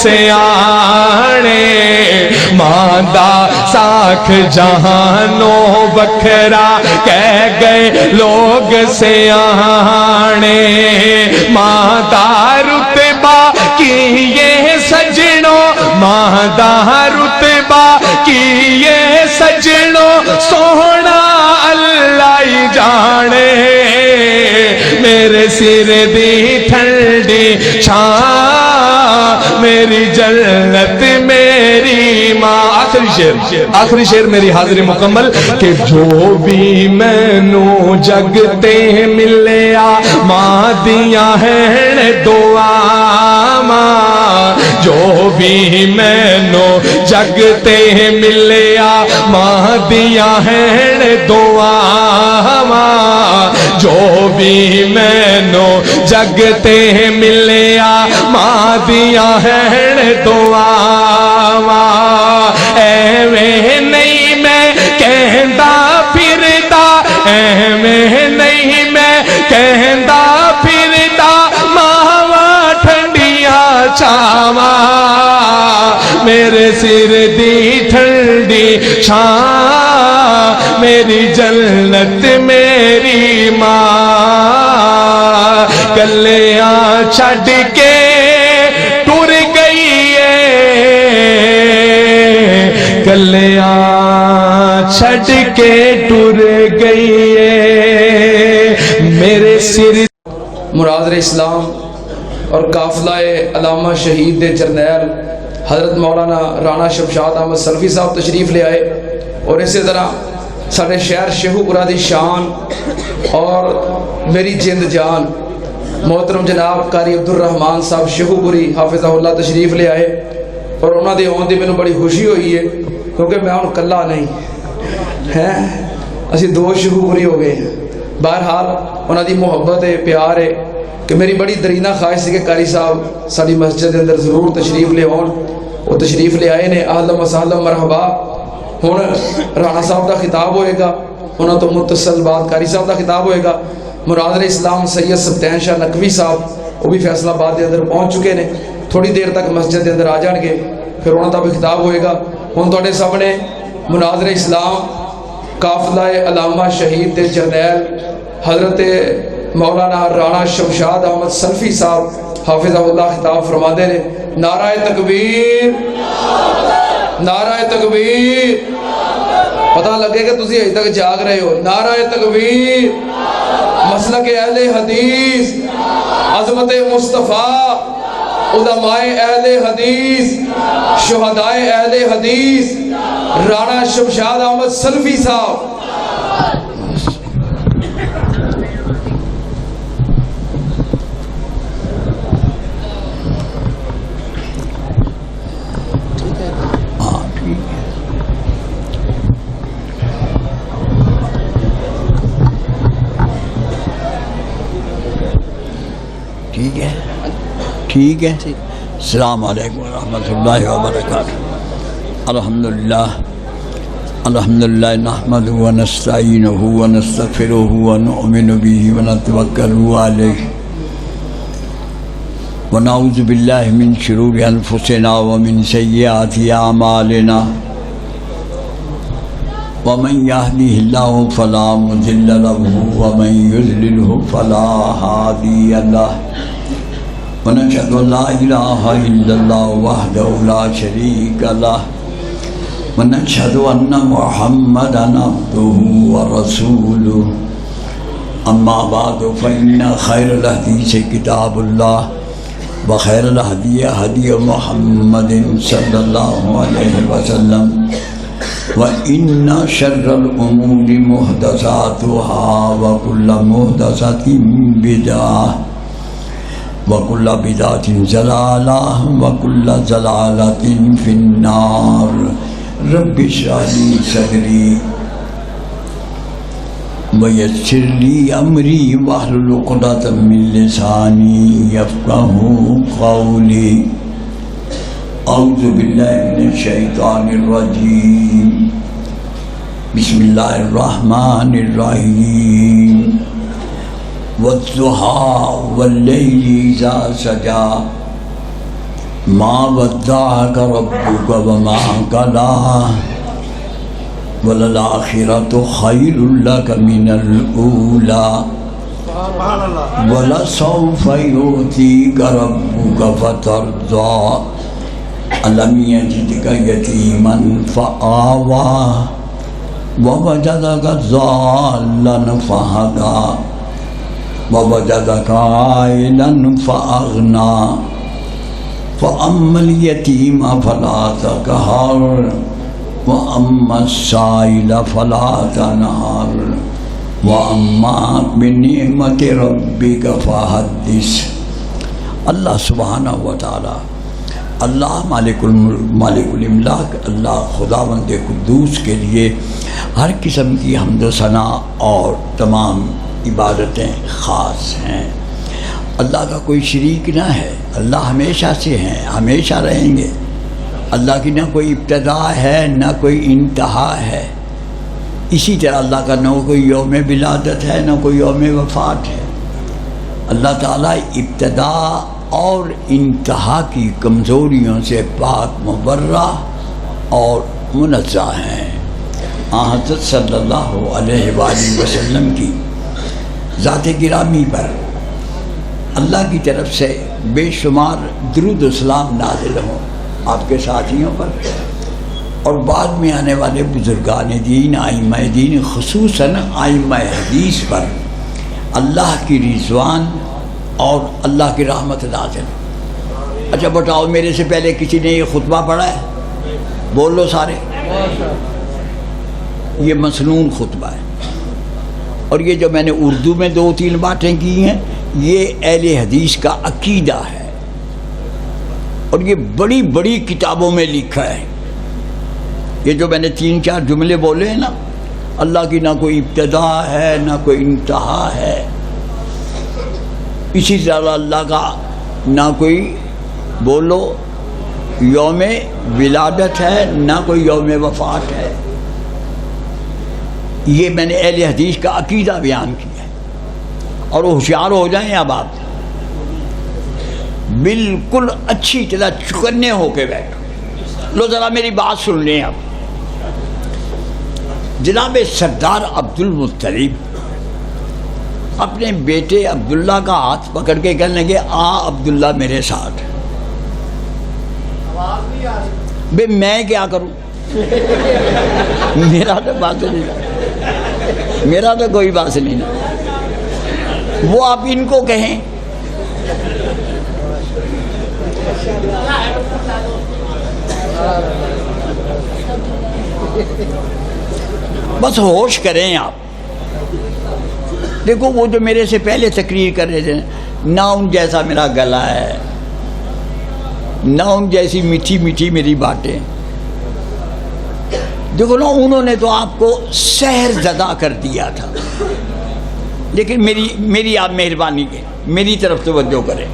سیانے ماندہ ساکھ جہانوں بکھرا کہہ گئے لوگ سیانے ماندہ رتبہ کی یہ سجنوں ماندہ رتبہ کی یہ سجنوں سونا اللہ ہی جانے میرے سر دی ٹھنڈی چھاں میری جنت میری ماں آخری شعر میری حاضری مکمل کہ جو بھی مینو جگتے ملیا ماں دیا ہیں دعا جو بھی مینو جگتے ملیا ماں دیا ہیں دعا جو بھی مینو جگتے ملیا ماں دیا ہیں دعا ایویں نہیں میں کہندا پھردا ایویں نہیں میں کہندا پھردا ماواں ٹھنڈیاں چھاواں میرے سر دی ٹھنڈی چھاں میری جنت میری ماں کلیاں چھڈ کے ٹر گئی ہے کلیاں چھڈ کے ٹر گئی ہے میرے سر مراد اسلام اور قافلہ علامہ شہید دے جرنیل حضرت مولانا رانا شمشاد احمد سلفی صاحب تشریف لے آئے اور اسی طرح سارے شہر شیخو پورہ دی شان اور میری جند جان محترم جناب قاری عبدالرحمان صاحب شیخو پوری حافظہ اللہ تشریف لے آئے اور انہوں نے آن دی میں بڑی خوشی ہوئی ہے کیونکہ میں ان کلا نہیں ہیں اسی دو شیخو پوری ہو گئے ہیں بہرحال انہوں دی محبت ہے پیار ہے کہ میری بڑی درینہ خواہش ہے کہ قاری صاحب ساری مسجد اندر ضرور تشریف لے آن وہ تشریف لے آئے نے اہلا و سہلا مرحبا ہن رانا صاحب دا خطاب ہوئے گا انہوں تو متصل بعد قاری صاحب دا خطاب ہوئے گا مراد اسلام سید سبتین شاہ نقوی صاحب وہ بھی فیصلہ آباد کے اندر پہنچ چکے نے تھوڑی دیر تک مسجد کے اندر آ جان گے پھر انہوں کا بھی خطاب ہوئے گا ہن تواڈے سامنے مناظر اسلام قافلہ علامہ شہید دے جرنیل حضرت مولانا رانا شمشاد احمد سلفی صاحب حافظہ اللہ خطاب فرماتے ہیں نعرہ تکبیر نعرہ تکبیر پتہ لگے کہ تسی اج تک جاگ رہے ہو نعرہ تکبیر مسلک اہل حدیث عظمت مصطفیٰ علماء اہل حدیث شہداء اہل حدیث رانا شمشاد احمد سلفی صاحب ٹھیک ہے السلام علیکم ورحمۃ اللہ وبرکاتہ الحمدللہ نحمدہ ونستعینہ ونستغفرہ ونؤمن بہ ونتوکل علیہ ونعوذ باللہ من شرور انفسنا ومن سیئات اعمالنا ومن يهده الله فلا مضل له ومن يضلل فلا هادي له ونشهد ان لا اله الا الله وحده لا شريك له ونشهد ان محمدا عبده ورسوله اما بعد فان خير الحديث كتاب الله وخير الهدي هدي محمد صلى الله عليه وسلم وإن شر الأمور محدثاتها وكل محدثة بدعة وكل بدعة ضلالة وكل ضلالة في النار رب اشرح لي صدري ويسر لي أمري واحلل عقدة من لساني يفقهوا قولي اعوذ باللہ من الشیطان الرجیم بسم اللہ الرحمن الرحیم والضحیٰ واللیل اذا سجا ما ودعك ربك وما قلى وللآخرة خير لك من الأولى ولسوف يؤتيك ربك فترضى ألم يجدك يتيما فآوى ووجدك ضالا فهدى ووجدك عائلا فأغنى فأما اليتيم فلا تقهر وأما السائل فلا تنهر وأما بنعمة ربك فحدث۔ اللہ سبحانہ و تعالی، اللہ مالک الاملاک، اللہ خداوند قدوس کے لیے ہر قسم کی حمد و ثنا اور تمام عبادتیں خاص ہیں۔ اللہ کا کوئی شریک نہ ہے، اللہ ہمیشہ سے ہیں، ہمیشہ رہیں گے۔ اللہ کی نہ کوئی ابتدا ہے نہ کوئی انتہا ہے۔ اسی طرح اللہ کا نہ کوئی یوم ولادت ہے نہ کوئی یوم وفات ہے۔ اللہ تعالیٰ ابتدا اور انتہا کی کمزوریوں سے پاک مبرہ اور منزہ ہیں۔ حضرت صلی اللہ علیہ وآلہ وسلم کی ذات گرامی پر اللہ کی طرف سے بے شمار درود و سلام نازل ہوں، آپ کے ساتھیوں پر اور بعد میں آنے والے بزرگان دین، ائمہ دین، خصوصاً ائمہ حدیث پر اللہ کی رضوان اور اللہ کی رحمت نازل۔ اچھا بتاؤ، میرے سے پہلے کسی نے یہ خطبہ پڑھا ہے؟ بول لو سارے۔ یہ مسنون خطبہ ہے، اور یہ جو میں نے اردو میں 2-3 باتیں کی ہیں یہ اہل حدیث کا عقیدہ ہے، اور یہ بڑی بڑی کتابوں میں لکھا ہے۔ یہ جو میں نے 3-4 جملے بولے ہیں نا، اللہ کی نہ کوئی ابتدا ہے نہ کوئی انتہا ہے، اسی طرح اللہ کا نہ کوئی بولو یوم ولادت ہے نہ کوئی یوم وفات ہے۔ یہ میں نے اہل حدیث کا عقیدہ بیان کیا ہے، اور ہوشیار ہو جائیں اب آپ، بالکل اچھی طرح چکنے ہو کے بیٹھو۔ لو ذرا میری بات سن لیں اب۔ جناب سردار عبد المطلب اپنے بیٹے عبداللہ کا ہاتھ پکڑ کے کہنے لگے، آ عبداللہ میرے ساتھ۔ بے میں کیا کروں، میرا تو بات نہیں، میرا تو کوئی بات نہیں، وہ آپ ان کو کہیں۔ بس ہوش کریں آپ۔ دیکھو وہ جو میرے سے پہلے تقریر کر رہے تھے، نہ ان جیسا میرا گلا ہے، نہ ان جیسی میٹھی میٹھی میری باتیں۔ دیکھو نا، انہوں نے تو آپ کو سحر زدہ کر دیا تھا، لیکن میری آپ مہربانی کے میری طرف توجہ کریں۔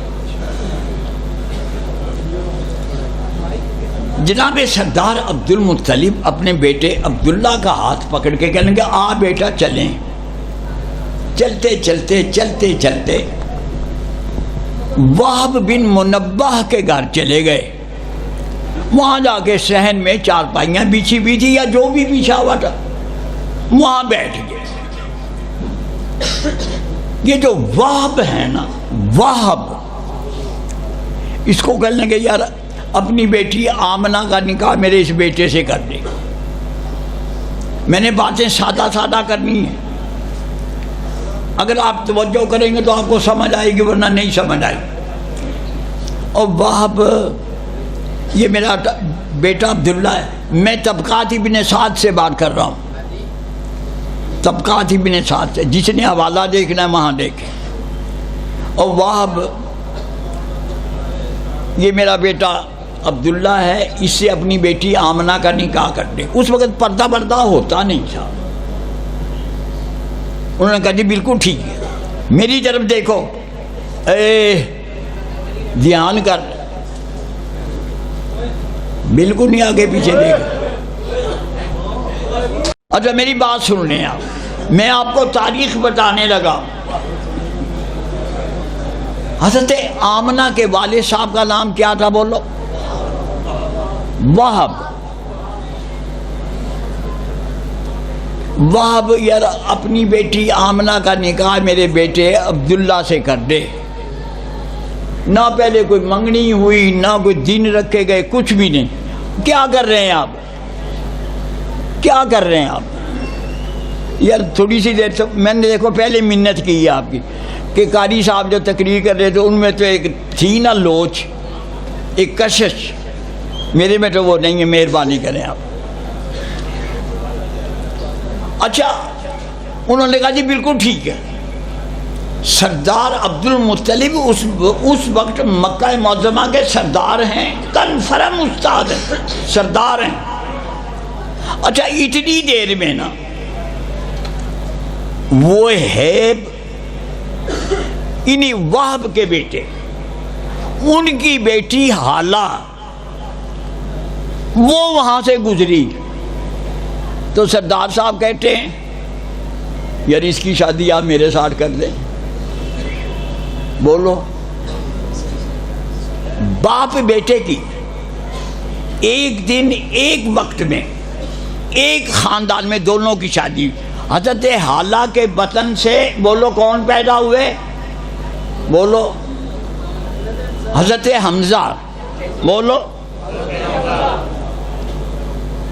جناب سردار عبد المطلب اپنے بیٹے عبداللہ کا ہاتھ پکڑ کے کہنے لگے، آ بیٹا چلیں۔ چلتے چلتے چلتے چلتے وہب بن منبہ کے گھر چلے گئے۔ وہاں جا کے صحن میں چارپائیاں بچھی ہوئی تھی یا جو بھی بچھا ہوا تھا، وہاں بیٹھ گئے۔ یہ جو وہب ہے نا، وہب، اس کو کہنے لگے یار اپنی بیٹی آمنہ کا نکاح میرے اس بیٹے سے کر دے، میں نے باتیں سادہ سادہ کرنی ہیں، اگر آپ توجہ کریں گے تو آپ کو سمجھ آئے گی ورنہ نہیں سمجھ آئے گی۔ اور وہب، یہ میرا بیٹا عبداللہ ہے، میں طبقات ابن سعد سے بات کر رہا ہوں، طبقات ابن سعد سے، جس نے حوالہ دیکھنا ہے وہاں دیکھیں۔ اور وہب، یہ میرا بیٹا عبداللہ ہے، اس سے اپنی بیٹی آمنہ کا نکاح کر دے۔ اس وقت پردہ پردہ ہوتا نہیں تھا۔ انہوں نے کہا جی بالکل ٹھیک ہے، میری طرف دیکھو، دھیان کر، بالکل نہیں آگے پیچھے دیکھ۔ اچھا میری بات سن لیں آپ، میں آپ کو تاریخ بتانے لگا۔ حضرت آمنہ کے والد صاحب کا نام کیا تھا بولو؟ وہب یار اپنی بیٹی آمنہ کا نکاح میرے بیٹے عبداللہ سے کر دے. نہ پہلے کوئی منگنی ہوئی، نہ کوئی دن رکھے گئے، کچھ بھی نہیں. کیا کر رہے ہیں آپ؟ کیا کر رہے ہیں آپ؟ یار تھوڑی سی دیر میں نے دیکھو پہلے منت کی ہے آپ کی کہ قاری صاحب جو تقریر کر رہے تھے ان میں تو ایک تھی نا لوچ، ایک کشش. میرے میں تو وہ نہیں ہے، مہربانی کریں آپ. اچھا انہوں نے کہا جی بالکل ٹھیک ہے. سردار عبد المطلب اس وقت مکہ معظمہ کے سردار ہیں، کنفرم استاد ہیں، سردار ہیں. اچھا اتنی دیر میں نا وہ ہے انہی وہب کے بیٹے، ان کی بیٹی حالہ وہ وہاں سے گزری تو سردار صاحب کہتے ہیں یار اس کی شادی آپ میرے ساتھ کر دیں. بولو باپ بیٹے کی ایک دن ایک وقت میں ایک خاندان میں دونوں کی شادی. حضرت حالہ کے بطن سے بولو کون پیدا ہوئے؟ بولو حضرت حمزہ. بولو.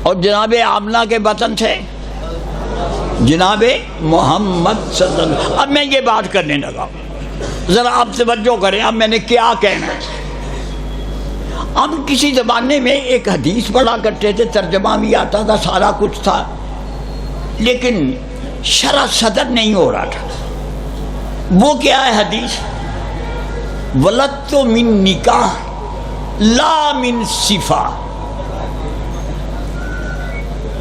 اور جناب آمنہ کے بطن سے جناب محمد صلی اللہ علیہ وسلم. اب میں یہ بات کرنے لگا، ذرا آپ توجہ کریں. اب میں نے کیا کہنا ہے. ہم کسی زمانے میں ایک حدیث پڑھا کرتے تھے، ترجمہ بھی آتا تھا، سارا کچھ تھا، لیکن شرح صدر نہیں ہو رہا تھا. وہ کیا ہے حدیث؟ ولدت من نکاح لا من صفا.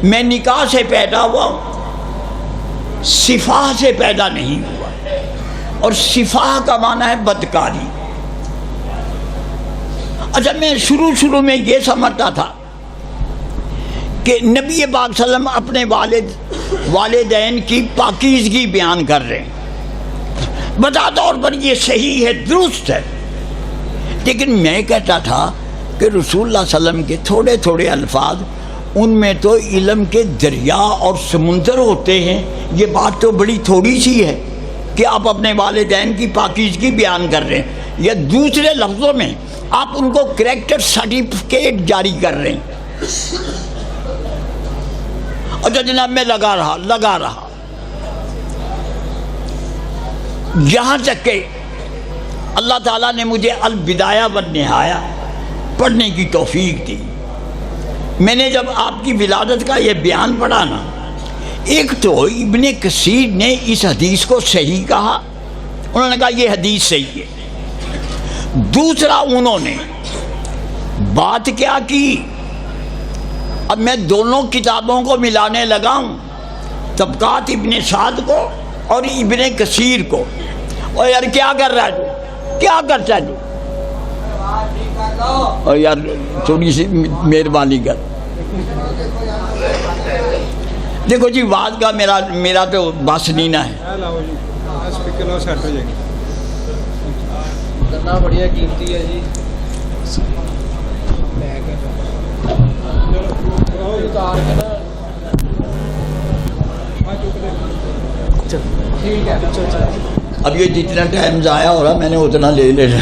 میں نکاح سے پیدا ہوا ہوں، صفا سے پیدا نہیں ہوا. اور صفا کا معنی ہے بدکاری. اچھا میں شروع میں یہ سمجھتا تھا کہ نبی پاک صلی اللہ علیہ وسلم اپنے والدین کی پاکیزگی بیان کر رہے ہیں، بتا طور پر یہ صحیح ہے، درست ہے. لیکن میں کہتا تھا کہ رسول اللہ صلی اللہ علیہ وسلم کے تھوڑے تھوڑے الفاظ، ان میں تو علم کے دریا اور سمندر ہوتے ہیں. یہ بات تو بڑی تھوڑی سی ہے کہ آپ اپنے والدین کی پاکیزگی بیان کر رہے ہیں، یا دوسرے لفظوں میں آپ ان کو کریکٹر سرٹیفکیٹ جاری کر رہے ہیں. اچھا جناب میں لگا رہا یہاں تک کہ اللہ تعالیٰ نے مجھے البدایہ والنہایہ پڑھنے کی توفیق دی. میں نے جب آپ کی ولادت کا یہ بیان پڑھا نا، ایک تو ابن کثیر نے اس حدیث کو صحیح کہا، انہوں نے کہا یہ حدیث صحیح ہے. دوسرا انہوں نے بات کیا کی، اب میں دونوں کتابوں کو ملانے لگا ہوں، طبقات ابن سعد کو اور ابن کثیر کو. اور یار کیا کر رہا ہے تو کیا کرتا ہے تو، اور یار تھوڑی سی مہربانی کر. دیکھو جی بات کا میرا تو بس نہیں نہ ہے. کرنا بڑھیا قیمتی ہے جی. اب یہ جتنا ٹائم ضائع ہو رہا میں نے اتنا لے لینا.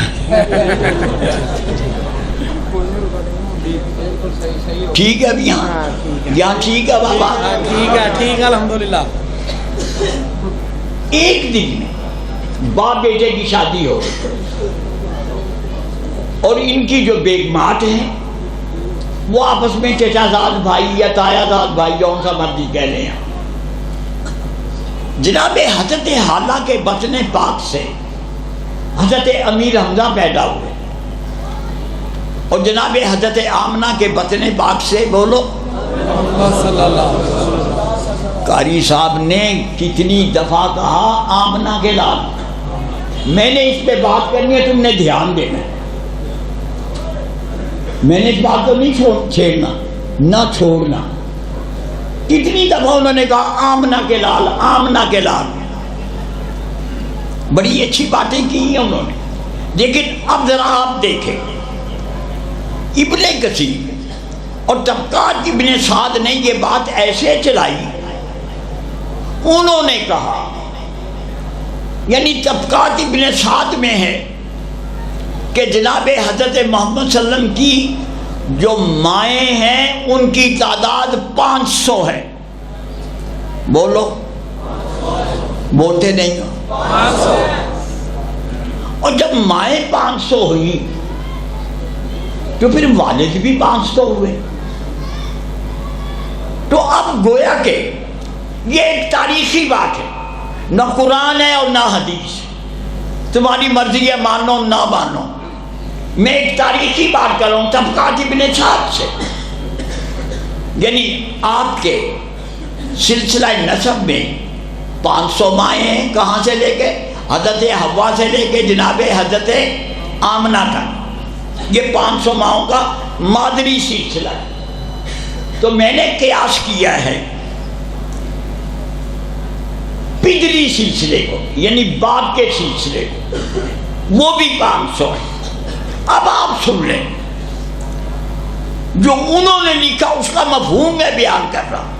ٹھیک ہے اب یہاں ٹھیک ہے بابا، ٹھیک ہے الحمدللہ. ایک دن میں باپ بیٹے کی شادی ہو اور ان کی جو بیگمات ہیں وہ آپس میں چچا زاد بھائی یا تایا زاد بھائی جون سا مرضی کہہ لیں. جناب حضرت حالہ کے بطن پاک سے حضرت امیر حمزہ پیدا ہوئے اور جناب حضرت آمنہ کے بطن پاک سے بولو قاری صاحب نے کتنی دفعہ کہا آمنہ کے لال. میں نے اس پہ بات کرنی ہے، تم نے دھیان دینا. میں نے اس بات کو نہیں چھیڑنا نہ چھوڑنا. کتنی دفعہ انہوں نے کہا آمنہ کے لال، آمنہ کے لال. بڑی اچھی باتیں کی ہیں انہوں نے. لیکن اب ذرا آپ دیکھیں ابن کثیر اور طبقات ابن سعد نے یہ بات ایسے چلائی، انہوں نے کہا، یعنی طبقات ابن سعد میں ہے کہ جناب حضرت محمد صلی اللہ علیہ وسلم کی جو مائیں ہیں ان کی تعداد 500 ہے. بولو، بولتے نہیں ہو. اور جب مائیں 500 ہوئی تو پھر والد بھی 500 ہوئے. تو اب گویا کہ یہ ایک تاریخی بات ہے، نہ قرآن ہے اور نہ حدیث، تمہاری مرضی ہے مانو نہ مانو. میں ایک تاریخی بات کر رہا ہوں طبقات ابن سعد سے. یعنی آپ کے سلسلہ نسب میں 500 مائیں ہیں، کہاں سے لے کے؟ حضرت حوا سے لے کے جناب حضرت آمنہ تک، یہ 500 ماؤں کا مادری سلسلہ ہے. تو میں نے قیاس کیا ہے پدری سلسلے کو، یعنی باپ کے سلسلے کو، وہ بھی 500 ہے. اب آپ سن لیں، جو انہوں نے لکھا اس کا مفہوم میں بیان کر رہا ہوں.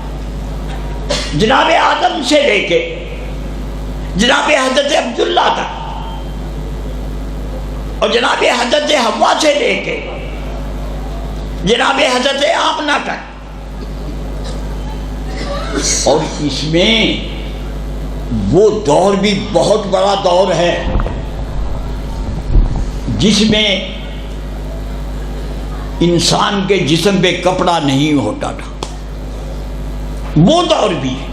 جناب آدم سے لے کے جناب حضرت عبداللہ تک، اور جناب حضرت حوا سے لے کے جناب حضرت آمنہ تک. اور اس میں وہ دور بھی بہت بڑا دور ہے جس میں انسان کے جسم پہ کپڑا نہیں ہوتا تھا. وہ دور بھی ہے.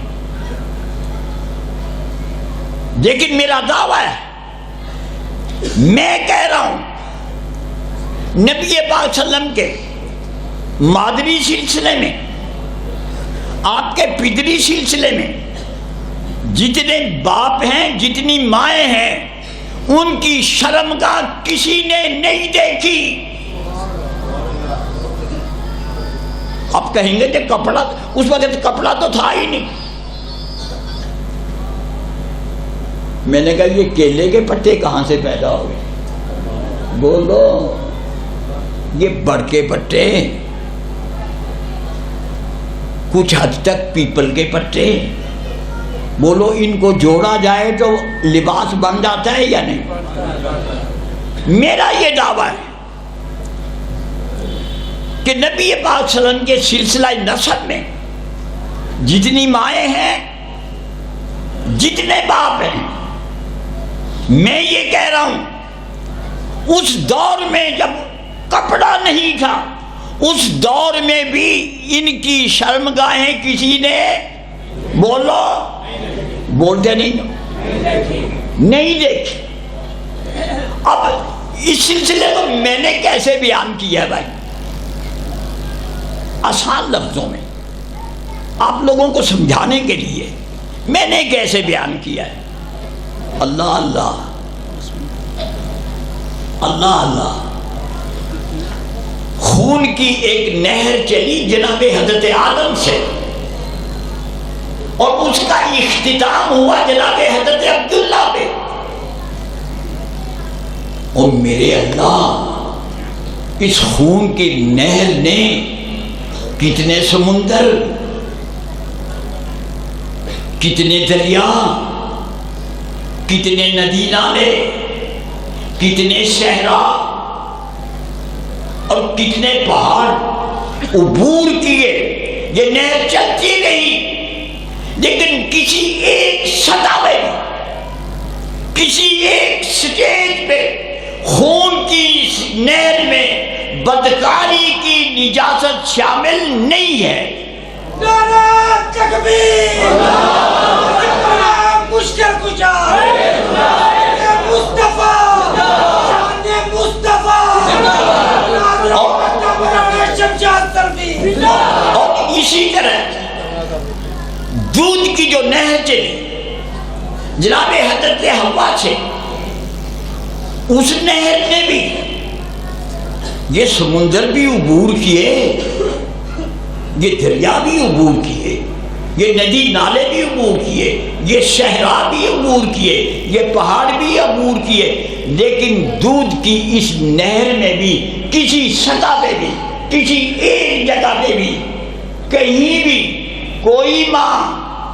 لیکن میرا دعویٰ ہے، میں کہہ رہا ہوں نبی پاک صلی اللہ علیہ وسلم کے مادری سلسلے میں، آپ کے پدری سلسلے میں جتنے باپ ہیں، جتنی مائیں ہیں، ان کی شرمگاہ کسی نے نہیں دیکھی. اب کہیں گے کہ کپڑا، اس وقت کپڑا تو تھا ہی نہیں. میں نے کہا یہ کیلے کے پتے کہاں سے پیدا ہوئے؟ بولو، یہ بڑھ کے پتے، کچھ حد تک پیپل کے پتے. بولو، ان کو جوڑا جائے تو لباس بن جاتا ہے یا نہیں؟ میرا یہ دعویٰ ہے کہ نبی پاک صلی اللہ علیہ وسلم کے سلسلہ نسب میں جتنی مائیں ہیں، جتنے باپ ہیں، میں یہ کہہ رہا ہوں اس دور میں جب کپڑا نہیں تھا، اس دور میں بھی ان کی شرمگاہیں کسی نے، بولو، بولتے نہیں دیکھی. اب اس سلسلے کو میں نے کیسے بیان کیا ہے بھائی؟ آسان لفظوں میں آپ لوگوں کو سمجھانے کے لیے میں نے کیسے بیان کیا ہے. اللہ اللہ اللہ اللہ. خون کی ایک نہر چلی جناب حضرت آدم سے، اور اس کا اختتام ہوا جناب حضرت عبداللہ پہ. اور میرے اللہ، اس خون کی نہر نے کتنے سمندر، کتنے دریا، کتنے ندی نالے، کتنے صحرا اور کتنے پہاڑ عبور کیے. یہ نہر چلتی گئی، لیکن کسی ایک سطح پہ، کسی ایک سٹیج پہ خون کی اس نہر میں بدکاری کی نجاست شامل نہیں ہے. نعرہ تکبیر، مشکل کچا مصطفیٰ، شان مصطفیٰ، اور اسی طرح دودھ کی جو نہر چلی جناب حضرت حوا سے، اس نہر نے بھی یہ سمندر بھی عبور کیے، یہ دریا بھی عبور کیے، یہ ندی نالے بھی عبور کیے، یہ صحرا بھی عبور کیے، یہ پہاڑ بھی عبور کیے. لیکن دودھ کی اس نہر میں بھی کسی سطح پہ بھی کسی ایک جگہ پہ بھی کہیں بھی کوئی ماں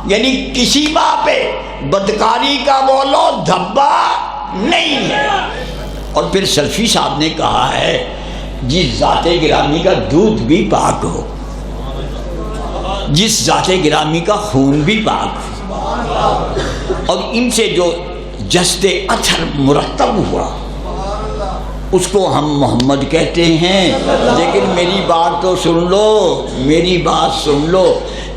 یعنی کسی ماں پہ بدکاری کا بولو دھبا نہیں ہے. اور پھر سلفی صاحب نے کہا ہے جس ذات گرامی کا دودھ بھی پاک ہو، جس ذات گرامی کا خون بھی پاک ہو، اور ان سے جو جسد اثر مرتب ہوا اس کو ہم محمد کہتے ہیں. لیکن میری بات تو سن لو، میری بات سن لو،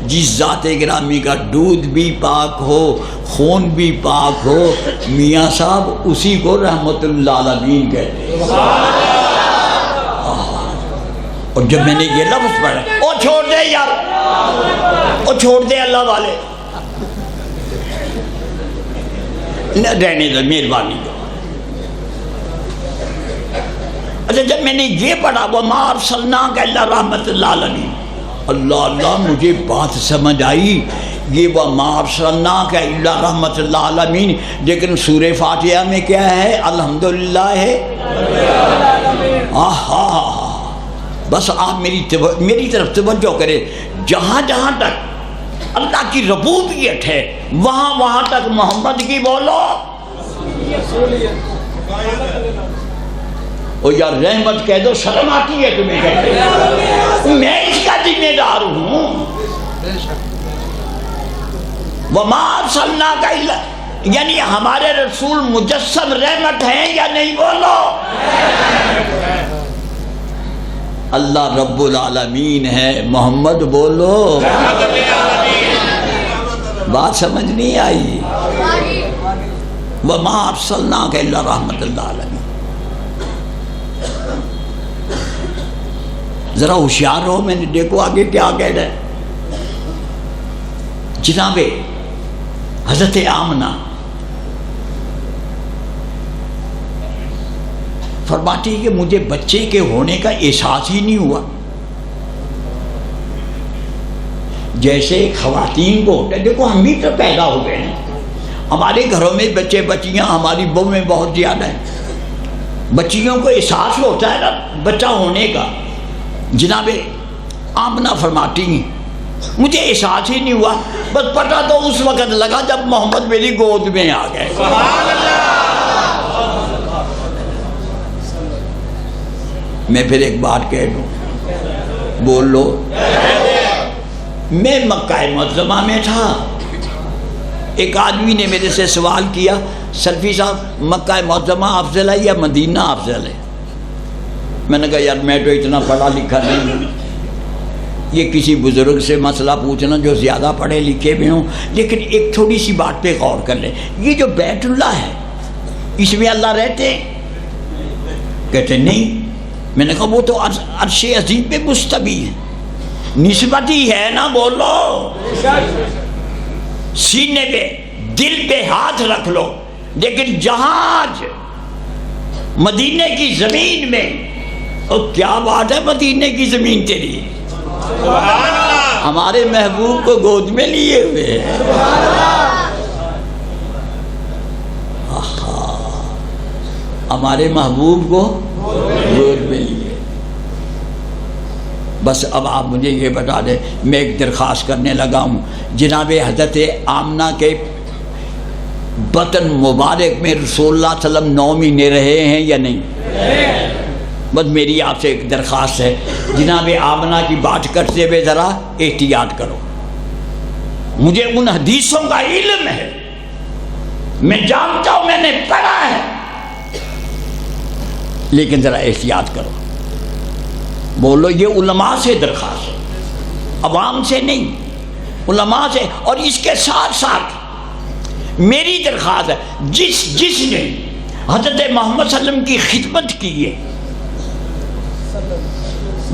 جس ذات گرامی کا دودھ بھی پاک ہو، خون بھی پاک ہو، میاں صاحب اسی کو رحمت اللہ العالمین کہتے ہیں. اور جب میں نے یہ لفظ پڑھا، او چھوڑ دے یار، او چھوڑ دے اللہ والے، رہنے دو مہربانی. اچھا جب میں نے یہ پڑھا وَمَا أَرْسَلْنَاكَ إِلَّا رَحْمَةً لِّلْعَالَمِينَ، اللہ مجھے بات سمجھ آئی، یہ وَمَا أَرْسَلْنَاكَ إِلَّا رَحْمَةً لِّلْعَالَمِينَ، لیکن سورہ فاتحہ میں کیا ہے؟ الحمدللہ ہے. بس آپ میری طرف توجہ کریں، جہاں جہاں تک اللہ کی ربوبیت ہے وہاں تک محمد کی بولو. او یار رحمت کہہ دو، شرم آتی ہے تمہیں کہتے، میں اس کا ذمہ دار ہوں. وَمَا أَرْسَلْنَاكَ إِلَّا، یعنی ہمارے رسول مجسم رحمت ہیں یا نہیں بولو. اللہ رب العالمین ہے، محمد بولو. بات سمجھ نہیں آئی؟ وَمَا أَرْسَلْنَاكَ إِلَّا رَحْمَةً لِّلْعَالَمِينَ. ذرا ہوشیار ہو، میں نے دیکھو آگے کیا کہہ رہا ہے. جناب حضرت آمنہ فرماتی کہ مجھے بچے کے ہونے کا احساس ہی نہیں ہوا. جیسے خواتین کو ہوتا ہے، دیکھو ہم بھی تو پیدا ہو گئے ہیں، ہمارے گھروں میں بچے بچیاں، ہماری بہویں بہت زیادہ ہیں، بچیوں کو احساس ہوتا ہے نا بچہ ہونے کا. جناب آمنہ فرماتی ہیں مجھے احساس ہی نہیں ہوا، بس پتہ تو اس وقت لگا جب محمد میری گود میں آ گئے. میں پھر ایک بات کہہ دوں، بول لو. میں مکہ معظمہ میں تھا، ایک آدمی نے میرے سے سوال کیا سلفی صاحب مکہ معظمہ افضل ہے یا مدینہ افضل ہے؟ میں نے کہا یار میں تو اتنا پڑھا لکھا نہیں ہوں، یہ کسی بزرگ سے مسئلہ پوچھنا جو زیادہ پڑھے لکھے بھی ہوں. لیکن ایک تھوڑی سی بات پہ غور کر لیں، یہ جو بیت اللہ ہے اس میں اللہ رہتے ہیں؟ کہتے نہیں. میں نے کہا وہ تو عرش عظیم پہ مستوی ہے، نسبت ہی ہے نا بولو. سینے پہ دل پہ ہاتھ رکھ لو. لیکن جہاں مدینے کی زمین میں، اور کیا بات ہے مدینے کی زمین تیری، ہمارے محبوب کو گود میں لیے ہوئے ہیں. ہمارے محبوب کو گود میں لیے. بس اب آپ مجھے یہ بتا دیں، میں ایک درخواست کرنے لگا ہوں، جناب حضرت آمنہ کے بطن مبارک میں رسول اللہ صلی اللہ علیہ وسلم 9 مہینے رہے ہیں یا نہیں؟ بس میری آپ سے ایک درخواست ہے، جناب آمنہ کی بات کرتے ہوئے ذرا احتیاط کرو. مجھے ان حدیثوں کا علم ہے، میں جانتا ہوں، میں نے پڑھا ہے، لیکن ذرا احتیاط کرو. بولو یہ علماء سے درخواست ہے، عوام سے نہیں، علماء سے. اور اس کے ساتھ ساتھ میری درخواست ہے، جس نے حضرت محمد صلی اللہ علیہ وسلم کی خدمت کی ہے،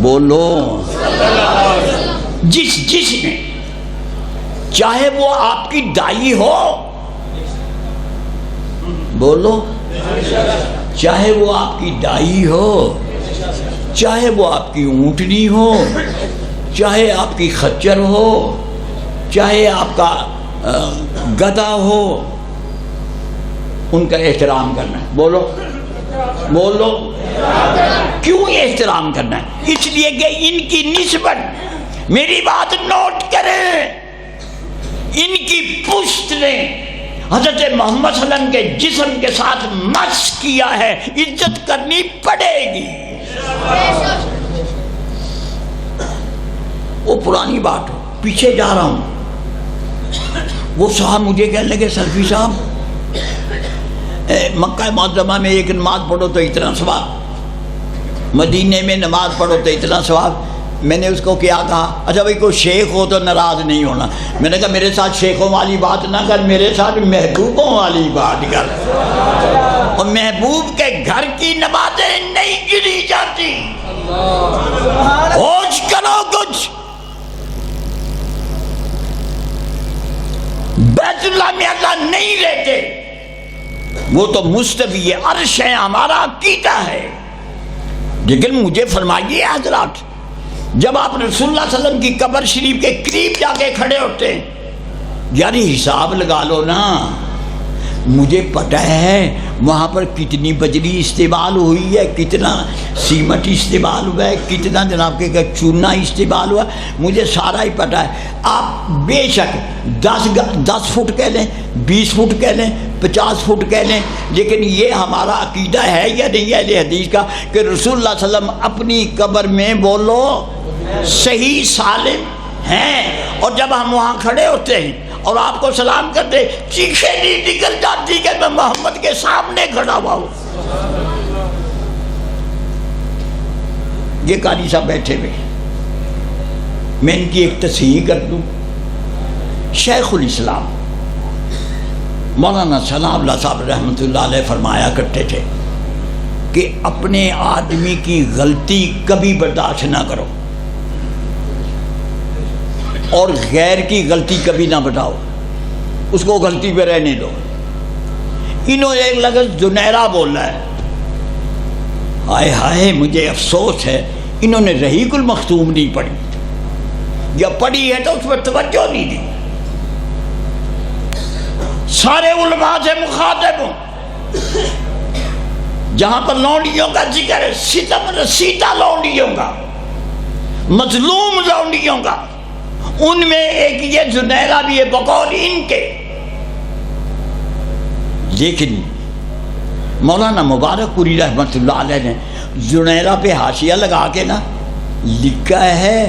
بولو جس نے، چاہے وہ آپ کی دائی ہو، بولو چاہے وہ آپ کی دائی ہو، چاہے وہ آپ کی اونٹنی ہو، چاہے آپ کی خچر ہو، چاہے آپ کا گدھا ہو، ان کا احترام کرنا ہے. بولو بولو کیوں یہ احترام کرنا ہے؟ اس لیے کہ ان کی نسبت، میری بات نوٹ کریں، ان کی پشت نے حضرت محمد صلی اللہ علیہ وسلم کے جسم کے ساتھ مس کیا ہے، عزت کرنی پڑے گی۔ وہ پرانی بات ہو، پیچھے جا رہا ہوں۔ وہ صاحب مجھے کہنے لگے سلفی صاحب مکہ معظمہ میں ایک نماز پڑھو تو اتنا ثواب، مدینے میں نماز پڑھو تو اتنا ثواب۔ میں نے اس کو کیا کہا، اچھا بھائی کوئی شیخ ہو تو ناراض نہیں ہونا۔ میں نے کہا میرے ساتھ شیخوں والی بات نہ کر، میرے ساتھ محبوبوں والی بات کر، اور محبوب کے گھر کی نمازیں نہیں گری جاتی۔ ہوش کرو کچھ، بیت اللہ میں اللہ نہیں رہتے، وہ تو مستوی عرش ہے، ہمارا عقیدہ ہے۔ لیکن مجھے فرمائیے حضرات، جب آپ رسول اللہ صلی اللہ علیہ وسلم کی قبر شریف کے قریب جا کے کھڑے ہوتے ہیں، یعنی حساب لگا لو نا، مجھے پتہ ہے وہاں پر کتنی بجری استعمال ہوئی ہے، کتنا سیمنٹ استعمال ہوا ہے، کتنا جناب کے چونا استعمال ہوا، مجھے سارا ہی پتہ ہے۔ آپ بے شک 10 فٹ کہہ لیں، 20 فٹ کہہ لیں، 50 فٹ کہہ لیں، لیکن یہ ہمارا عقیدہ ہے یا نہیں اہل حدیث کا کہ رسول اللہ صلی اللہ علیہ وسلم اپنی قبر میں بولو صحیح سالم ہیں، اور جب ہم وہاں کھڑے ہوتے ہیں اور آپ کو سلام کرتے، چیخیں نہیں نکل جاتی کہ میں محمد کے سامنے کھڑا ہوا ہوں۔ یہ قاری صاحب بیٹھے ہوئے، میں ان کی ایک تصحیح کر دوں۔ شیخ الاسلام مولانا ثناء اللہ صاحب رحمۃ اللہ علیہ فرمایا کرتے تھے کہ اپنے آدمی کی غلطی کبھی برداشت نہ کرو، اور غیر کی غلطی کبھی نہ بتاؤ، اس کو غلطی پہ رہنے دو۔ انہوں نے ایک لفظ جنیرہ بولا ہے، ہائے ہائے مجھے افسوس ہے انہوں نے رحیق المختوم نہیں پڑھی، یا پڑھی ہے تو اس پر توجہ نہیں دی۔ سارے علماء سے مخاطب ہوں، جہاں پر لونڈیوں کا ذکر ہے، ستم رسیدہ لونڈیوں کا، مظلوم لونڈیوں کا، ان میں ایک یہ زنیرہ بھی ہے بقول ان کے۔ لیکن مولانا مبارک پوری رحمۃ اللہ علیہ نے زنیرہ پہ حاشیہ لگا کے نا لکھا ہے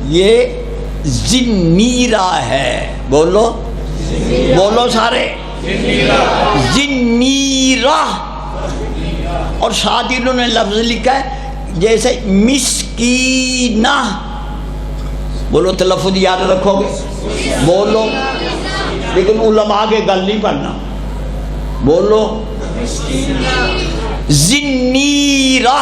یہ زنیرہ ہے، بولو بولو سارے، زنیرہ، اور ساتھ ہی انہوں نے لفظ لکھا ہے جیسے مسکینہ، بولو تلفظ یاد رکھو گے، بولو، لیکن علماء کے گل نہیں پڑھنا، بولو زنیرہ،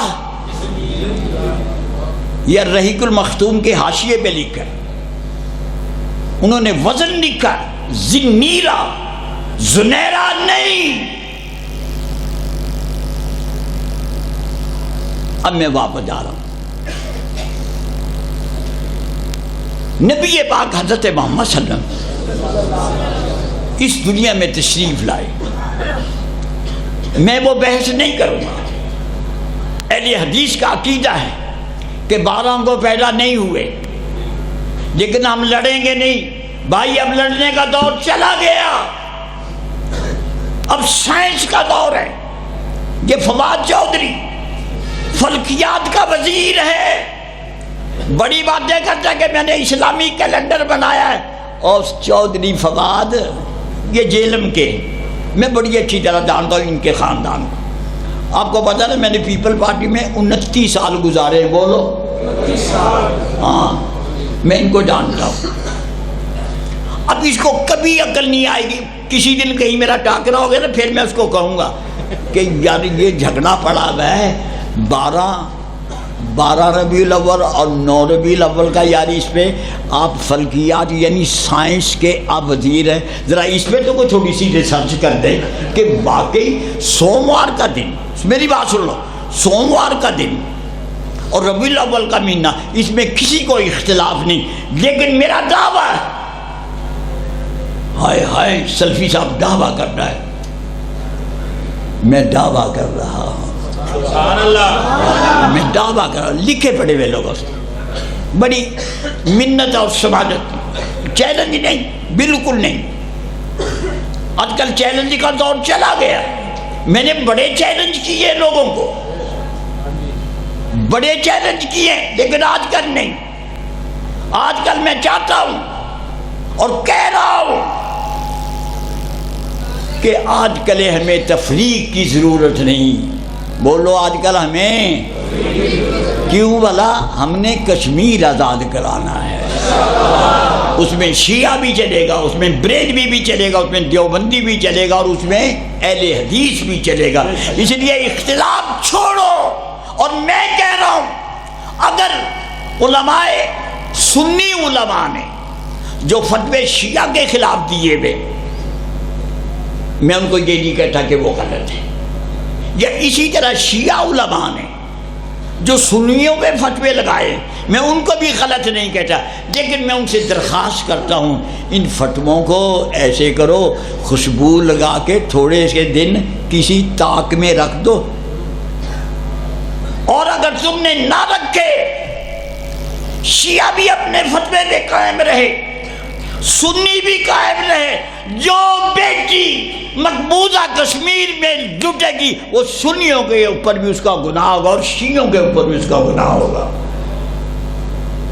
یہ رحیق المختوم کے حاشیے پہ لکھا ہے، انہوں نے وزن لکھا زنیرہ، زنیرہ نہیں۔ اب میں واپس جا رہا ہوں، نبی پاک حضرت محمد صلی اللہ علیہ وسلم اس دنیا میں تشریف لائے، میں وہ بحث نہیں کروں گا۔ اہل حدیث کا عقیدہ ہے کہ 12 کو پیدا نہیں ہوئے، لیکن ہم لڑیں گے نہیں بھائی، اب لڑنے کا دور چلا گیا، اب سائنس کا دور ہے۔ یہ فواد چودھری فلکیات کا وزیر ہے، بڑی باتیں کرتا ہے کہ میں نے اسلامی کیلنڈر بنایا ہے، اور چودھری فواد یہ جیلم کے، میں بڑی اچھی طرح جانتا ہوں ان کے خاندان کو۔ آپ کو پتا نا میں نے پیپل پارٹی میں 29 سال گزارے، بولو ہاں، میں ان کو جانتا ہوں۔ اب اس کو کبھی عقل نہیں آئے گی، کسی دن کہیں میرا ٹاکرا ہو گیا نا، پھر میں اس کو کہوں گا کہ یار یہ جھگڑا پڑا ہوا ہے 12 ربیع الاول اور 9 ربیع الاول کا، یار اس پہ آپ فلکیات یعنی سائنس کے آپ وزیر ہیں، ذرا اس پہ تو کوئی تھوڑی سی ریسرچ کر دیں کہ واقعی سوموار کا دن، میری بات سن لو، سوموار کا دن اور ربیع الاول کا مہینہ، اس میں کسی کو اختلاف نہیں، لیکن میرا دعویٰ ہے، ہائے ہائے سلفی صاحب دعویٰ کر رہا ہے، میں دعویٰ کر رہا ہوں میں دعویٰ کر رہا ہوں لکھے پڑے ہوئے لوگوں سے بڑی منت اور سماجت چیلنج نہیں بالکل نہیں آج کل چیلنج کا دور چلا گیا میں نے بڑے چیلنج کیے لوگوں کو بڑے چیلنج کیے لیکن آج کل نہیں آج کل میں چاہتا ہوں اور کہہ رہا ہوں کہ آج کل ہمیں تفریق کی ضرورت نہیں بولو آج کل ہمیں کیوں بھلا ہم نے کشمیر آزاد کرانا ہے اس میں شیعہ بھی چلے گا اس میں بریلوی بھی چلے گا اس میں دیوبندی بھی چلے گا اور اس میں اہل حدیث بھی چلے گا اس لیے اختلاف چھوڑو اور میں کہہ رہا ہوں اگر علماء سنی علماء نے جو فتوے شیعہ کے خلاف دیے ہوئے میں ان کو یہ نہیں کہتا کہ وہ غلط ہے یا اسی طرح شیعہ علماء نے جو سنیوں پہ فتوے لگائے میں ان کو بھی غلط نہیں کہتا لیکن میں ان سے درخواست کرتا ہوں ان فتووں کو ایسے کرو خوشبو لگا کے تھوڑے سے دن کسی طاق میں رکھ دو اور اگر تم نے نہ رکھے شیعہ بھی اپنے فتوے پہ قائم رہے سنی بھی قائم رہے جو بیٹی مقبوضہ کشمیر میں جٹے گی وہ سنیوں کے اوپر بھی اس کا گناہ ہوگا اور شیعوں کے اوپر بھی اس کا گناہ ہوگا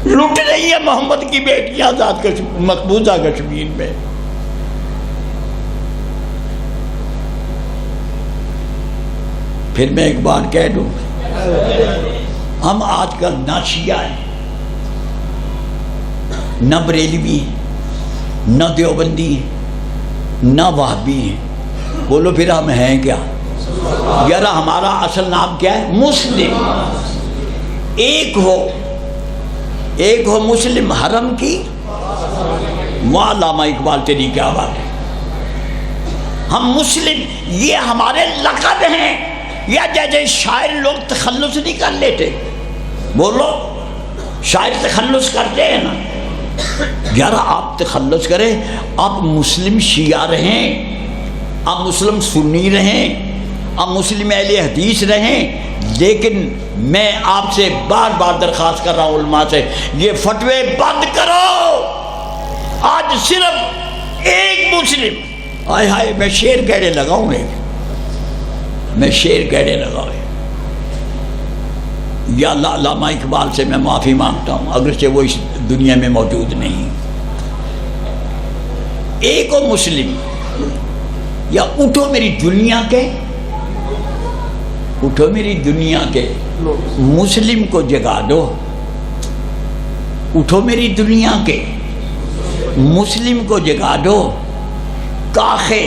لٹ رہی ہے محمد کی بیٹیاں آزاد مقبوضہ کشمیر میں پھر میں ایک بار کہہ دوں ہم آج کل نہ شیعہ ہیں نہ بریلوی ہیں نہ دیوبندی ہیں نہ وہابی ہیں بولو پھر ہم ہیں کیا یار ہمارا اصل نام کیا ہے مسلم ایک ہو مسلم حرم کی علامہ اقبال تیری کیا بات ہے ہم مسلم یہ ہمارے لقب ہیں یا جیسے شاعر لوگ تخلص نہیں کر لیتے بولو شاعر تخلص کرتے ہیں نا یار آپ تخلص کریں آپ مسلم شیعہ رہیں آپ مسلم سنی رہیں آپ مسلم اہل حدیث رہیں لیکن میں آپ سے بار بار درخواست کر رہا ہوں علماء سے یہ فتوے بند کرو آج صرف ایک مسلم آئے ہائے میں شعر کہنے لگا ہوں میں شعر کہنے لگا ہوں یا اللہ علامہ اقبال سے میں معافی مانگتا ہوں اگرچہ وہ اس دنیا میں موجود نہیں ایک ہو مسلم یا اٹھو میری دنیا کے اٹھو میری دنیا کے مسلم کو جگا دو اٹھو میری دنیا کے مسلم کو جگا دو کاخے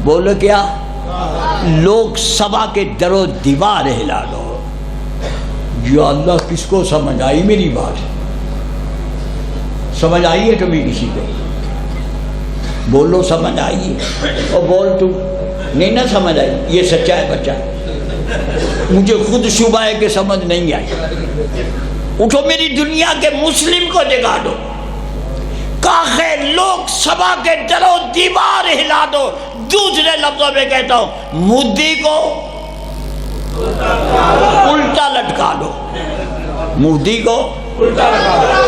بولو کیا لوگ سبا کے در و دیوار ہلا دو یا اللہ کس کو سمجھ آئی میری بات سمجھ آئی ہے تمہیں کسی کو بولو سمجھ آئی ہے اور بول تو نہیں نہ سمجھ آئی یہ سچا ہے بچہ مجھے خود شبہ ہے کہ سمجھ نہیں آئی اٹھو میری دنیا کے مسلم کو جگا دو کاخے لوگ سبا کے در و دیوار ہلا دو دوسرے لفظوں میں کہتا ہوں مودی کو الٹا لٹکا دو مودی کو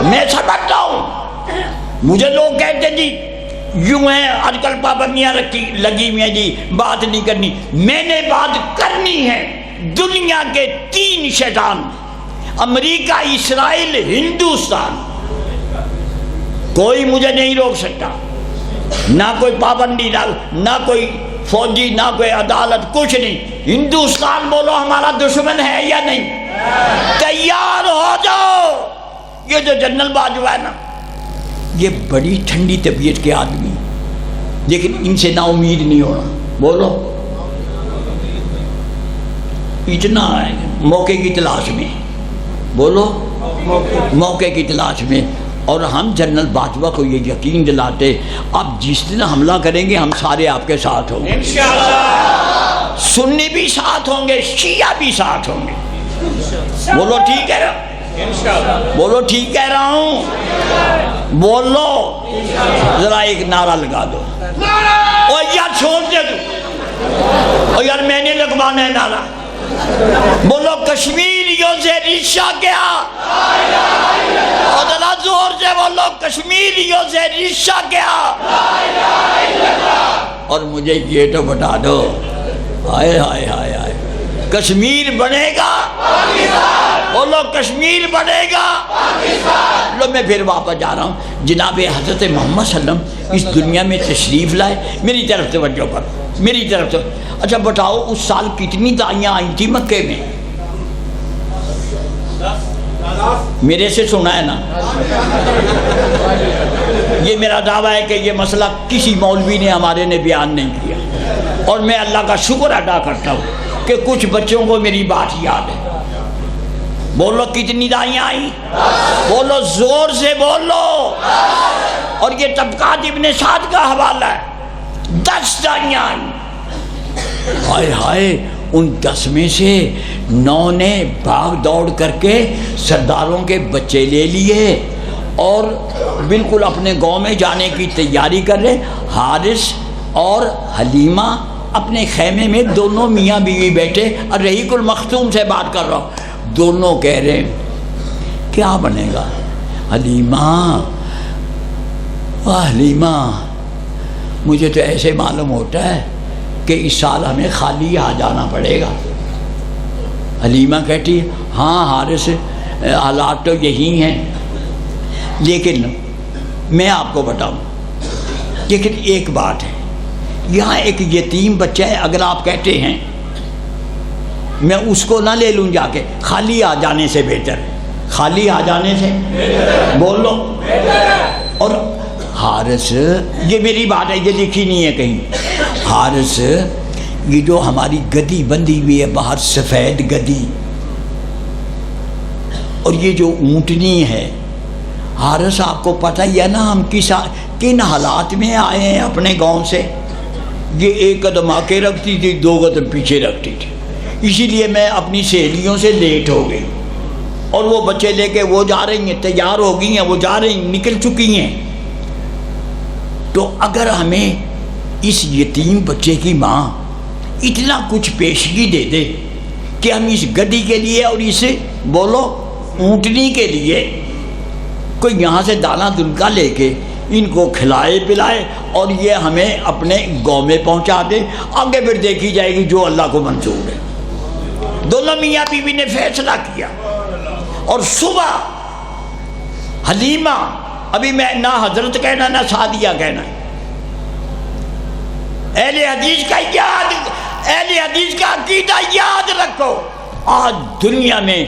میں سمجھتا ہوں مجھے لوگ کہتے جی یوں ہیں آج کل پابندیاں لگی ہوئی ہیں جی بات نہیں کرنی میں نے بات کرنی ہے دنیا کے 3 شیطان امریکہ اسرائیل ہندوستان کوئی مجھے نہیں روک سکتا نہ کوئی پابندی نہ کوئی فوجی نہ کوئی عدالت کچھ نہیں ہندوستان بولو ہمارا دشمن ہے یا نہیں تیار ہو جاؤ یہ جو جنرل باجوہ ہے نا یہ بڑی ٹھنڈی طبیعت کے آدمی لیکن ان سے نا امید نہیں ہونا بولو اتنا موقع کی تلاش میں بولو موقع کی تلاش میں اور ہم جنرل باجوہ کو یہ یقین دلاتے اب جس دن حملہ کریں گے ہم سارے آپ کے ساتھ ہوں گے سنی بھی ساتھ ہوں گے شیعہ بھی ساتھ ہوں گے بولو ٹھیک ہے بولو ٹھیک کہہ رہا ہوں بولو ذرا ایک نعرہ لگا دو اور یا چھوڑ دے تو اور یار میں نے لگوانا ہے نعرہ، بولو کشمیریوں سے رشتہ کیا، اور ذرا زور سے بولو کشمیریوں سے رشتہ کیا، اور مجھے یہ تو بتا دو، ہائے ہائے ہائے ہائے، کشمیر بنے گا، بولو کشمیر بنے گا۔ لو میں پھر واپس جا رہا ہوں، جناب حضرت محمد صلی اللہ علیہ وسلم اس دنیا میں تشریف لائے، میری طرف توجہ کرو، میری طرف سے۔ اچھا بتاؤ اس سال کتنی داعیاں آئی تھی مکے میں؟ میرے سے سنا ہے نا؟ یہ میرا دعویٰ ہے کہ یہ مسئلہ کسی مولوی نے ہمارے نے بیان نہیں کیا، اور میں اللہ کا شکر ادا کرتا ہوں کہ کچھ بچوں کو میری بات یاد ہے۔ بولو کتنی داعیاں آئیں؟ بولو زور سے بولو۔ اور یہ طبقات ابن سعد کا حوالہ ہے، 10 داعیاں آئیں۔ ہائے ہائے، ان 10 میں سے 9 نے بھاگ دوڑ کر کے سرداروں کے بچے لے لیے اور بالکل اپنے گاؤں میں جانے کی تیاری کر رہے۔ حارث اور حلیمہ اپنے خیمے میں دونوں میاں بیوی بیٹھے، اور رحیق المختوم سے بات کر رہا ہوں، دونوں کہہ رہے ہیں کیا بنے گا؟ حلیمہ، حلیمہ مجھے تو ایسے معلوم ہوتا ہے کہ اس سال ہمیں خالی آ جانا پڑے گا۔ حلیمہ کہتی ہے ہاں حارث، حالات تو یہی ہیں، لیکن میں آپ کو بتاؤں، لیکن ایک بات ہے، یہاں ایک یتیم بچہ ہے، اگر آپ کہتے ہیں میں اس کو نہ لے لوں جا کے، خالی آ جانے سے بہتر، خالی آ جانے سے بولو۔ اور حارث، یہ میری بات ہے، یہ لکھی نہیں ہے کہیں، حارث یہ جو ہماری گدی بندھی ہوئی ہے باہر، سفید گدی، اور یہ جو اونٹنی ہے، حارث آپ کو پتہ ہی ہے نا ہم کن حالات میں آئے ہیں اپنے گاؤں سے۔ یہ 1 قدم آگے رکھتی تھی، 2 قدم پیچھے رکھتی تھی، اسی لیے میں اپنی سہیلیوں سے لیٹ ہو گئی، اور وہ بچے لے کے وہ جا رہی ہیں، تیار ہو گئی ہیں، وہ جا رہی ہیں، نکل چکی ہیں۔ تو اگر ہمیں اس یتیم بچے کی ماں اتنا کچھ پیشگی دے دے کہ ہم اس گدی کے لیے اور اس بولو اونٹنی کے لیے کوئی یہاں سے دانہ دنکا لے کے ان کو کھلائے پلائے اور یہ ہمیں اپنے گاؤں میں پہنچا دے، آگے پھر دیکھی جائے گی جو اللہ کو منظور ہے۔ دونوں میاں بیوی نے فیصلہ کیا، اور صبح حلیمہ، ابھی میں نہ حضرت کہنا نہ سعدیہ کہنا، اہل حدیث کا یاد، اہل حدیث کا عقیدہ یاد رکھو۔ آج دنیا میں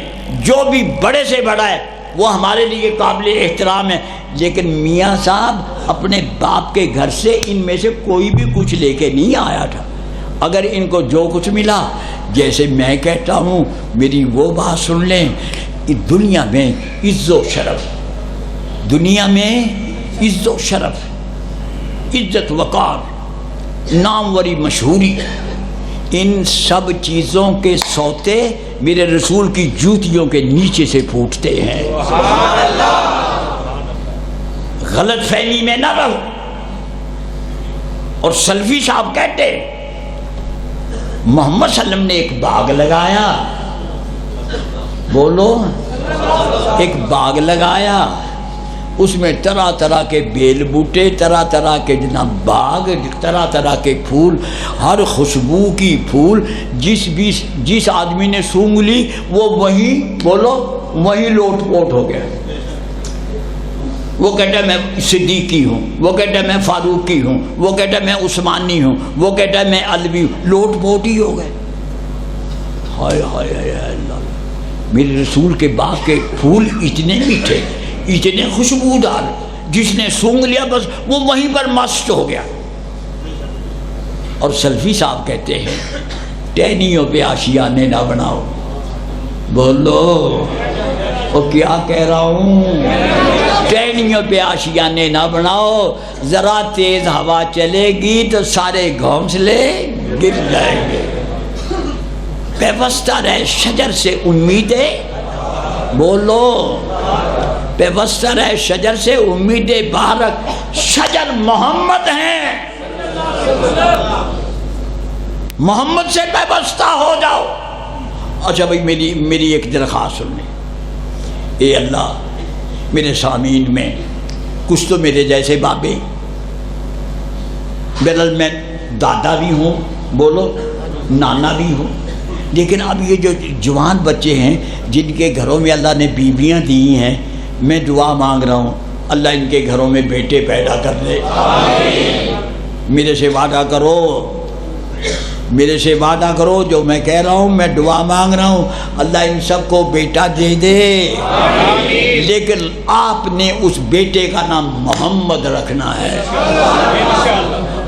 جو بھی بڑے سے بڑا ہے وہ ہمارے لیے قابل احترام ہے، لیکن میاں صاحب اپنے باپ کے گھر سے ان میں سے کوئی بھی کچھ لے کے نہیں آیا تھا۔ اگر ان کو جو کچھ ملا، جیسے میں کہتا ہوں، میری وہ بات سن لیں، دنیا میں عزت و شرف، دنیا میں عزت و شرف، عزت وقار، ناموری مشہوری، ان سب چیزوں کے سوتے میرے رسول کی جوتیوں کے نیچے سے پھوٹتے ہیں۔ غلط فہمی میں نہ رہو۔ اور سلفی صاحب کہتے محمد صلی اللہ علیہ وسلم نے ایک باغ لگایا، بولو ایک باغ لگایا، اس میں طرح طرح کے بیل بوٹے، طرح طرح کے جناب باغ، طرح طرح کے پھول، ہر خوشبو کی پھول، جس آدمی نے سونگھ لی وہ وہیں بولو وہیں لوٹ پوٹ ہو گیا۔ وہ کہتا ہے میں صدیقی ہوں، وہ کہتا ہے میں فاروقی ہوں، وہ کہتا ہے میں عثمانی ہوں، وہ کہتا ہے میں علوی ہوں، لوٹ پوٹ ہی ہو گئے۔ ہائے ہائے ہائے اللہ، میرے رسول کے باغ کے پھول اتنے میٹھے، اتنے خوشبودار، جس نے سونگھ لیا بس وہ وہیں پر مست ہو گیا۔ اور سلفی صاحب کہتے ہیں ٹہنیوں پہ آشیانے نہ بناؤ، بولو وہ کیا کہہ رہا ہوں، ٹہنیوں پہ آشیانے نہ بناؤ، ذرا تیز ہوا چلے گی تو سارے گھونسلے گر جائیں گے۔ پیوستہ رہے شجر سے امیدیں، بولو پیوستہ رہے شجر سے امیدیں بارک، شجر محمد ہیں۔ محمد سے وابستہ ہو جاؤ۔ اچھا بھائی میری ایک درخواست سن لیں، اے اللہ میرے سامعین میں کچھ تو میرے جیسے بابے، بہرحال میں دادا بھی ہوں، بولو نانا بھی ہوں، لیکن اب یہ جو جوان بچے ہیں جن کے گھروں میں اللہ نے بیویاں دی ہیں، میں دعا مانگ رہا ہوں اللہ ان کے گھروں میں بیٹے پیدا کر دے۔ میرے سے وعدہ کرو، میرے سے وعدہ کرو، جو میں کہہ رہا ہوں میں دعا مانگ رہا ہوں اللہ ان سب کو بیٹا دے دے، لیکن آپ نے اس بیٹے کا نام محمد رکھنا ہے۔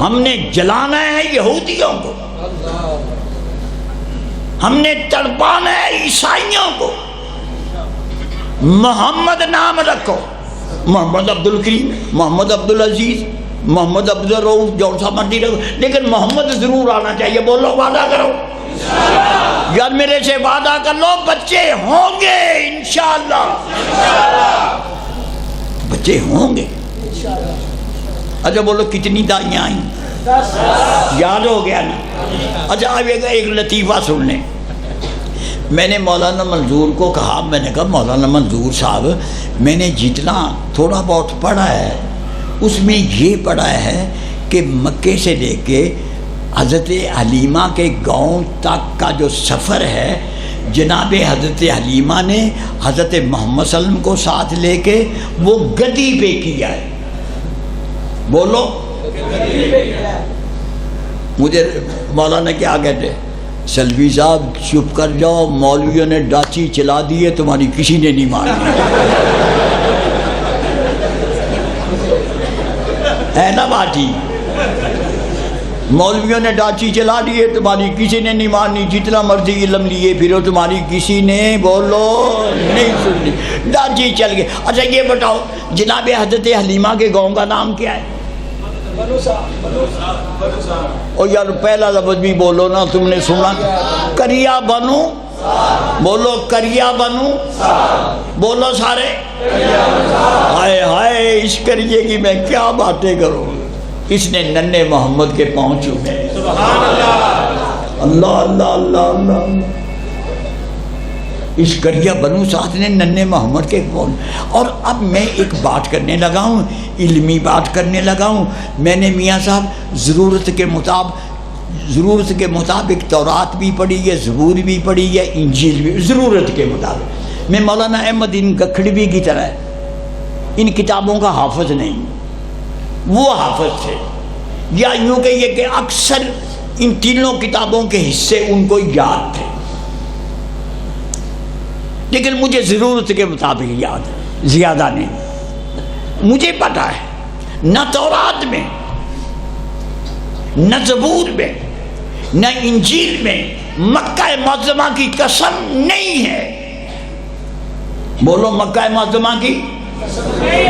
ہم نے جلانا ہے یہودیوں کو، ہم نے تڑپانا ہے عیسائیوں کو۔ محمد نام رکھو، محمد عبد الکریم، محمد عبد العزیز، محمد عبد الرؤوف، جو سا مرضی رکھو، لیکن محمد ضرور آنا چاہیے۔ بولو وعدہ کرو یار، میرے سے وعدہ کر لو بچے ہوں گے انشاءاللہ، بچے ہوں گے۔ اچھا بولو کتنی دائیاں آئیں؟ یاد ہو گیا نا؟ اچھا اب ایک لطیفہ سن لیں۔ میں نے مولانا منظور کو کہا، میں نے کہا مولانا منظور صاحب میں نے جتنا تھوڑا بہت پڑھا ہے اس میں یہ پڑھا ہے کہ مکے سے لے کے حضرت حلیمہ کے گاؤں تک کا جو سفر ہے، جناب حضرت حلیمہ نے حضرت محمد صلی اللہ علیہ وسلم کو ساتھ لے کے وہ گدی پہ کیا ہے۔ بولو مجھے مولانا کیا کہتے ہیں، سلوی صاحب چپ کر جاؤ، مولویوں نے ڈاچی چلا دی ہے، تمہاری کسی نے نہیں ماری ہے نا باٹی، مولویوں نے ڈاچی چلا دی ہے، تمہاری کسی نے نہیں مارنی، جتنا مرضی علم لیے پھرو تمہاری کسی نے بولو نہیں سننی، ڈاچی چل گئے۔ اچھا یہ بتاؤ جناب حضرت حلیمہ کے گاؤں کا نام کیا ہے؟ اور یار پہلا لفظ بھی بولو نا، تم نے سنا؟ کریا بنو، بولو کریا بنو، بولو سارے۔ ہائے ہائے اس کریے کی میں کیا باتیں کروں، اس نے ننھے محمد کے پاؤں چومے۔ اللہ اللہ اللہ اللہ، اس کریا بنو ساتھ نے ننھے محمد کے پاؤں۔ اور اب میں ایک بات کرنے لگا ہوں، علمی بات کرنے لگا ہوں۔ میں نے میاں صاحب ضرورت کے مطابق تورات بھی پڑھی ہے، زبور بھی پڑھی ہے، انجیل بھی، ضرورت کے مطابق۔ میں مولانا احمد ان گکھڑوی کی طرح ان کتابوں کا حافظ نہیں، وہ حافظ تھے، یا یوں کہیے کہ اکثر ان تینوں کتابوں کے حصے ان کو یاد تھے، لیکن مجھے ضرورت کے مطابق یاد ہے، زیادہ نہیں۔ مجھے پتا ہے نہ تورات میں، نہ زبور میں، نہ انجیل میں مکہ معظمہ کی قسم نہیں ہے۔ بولو مکہ معظمہ کی،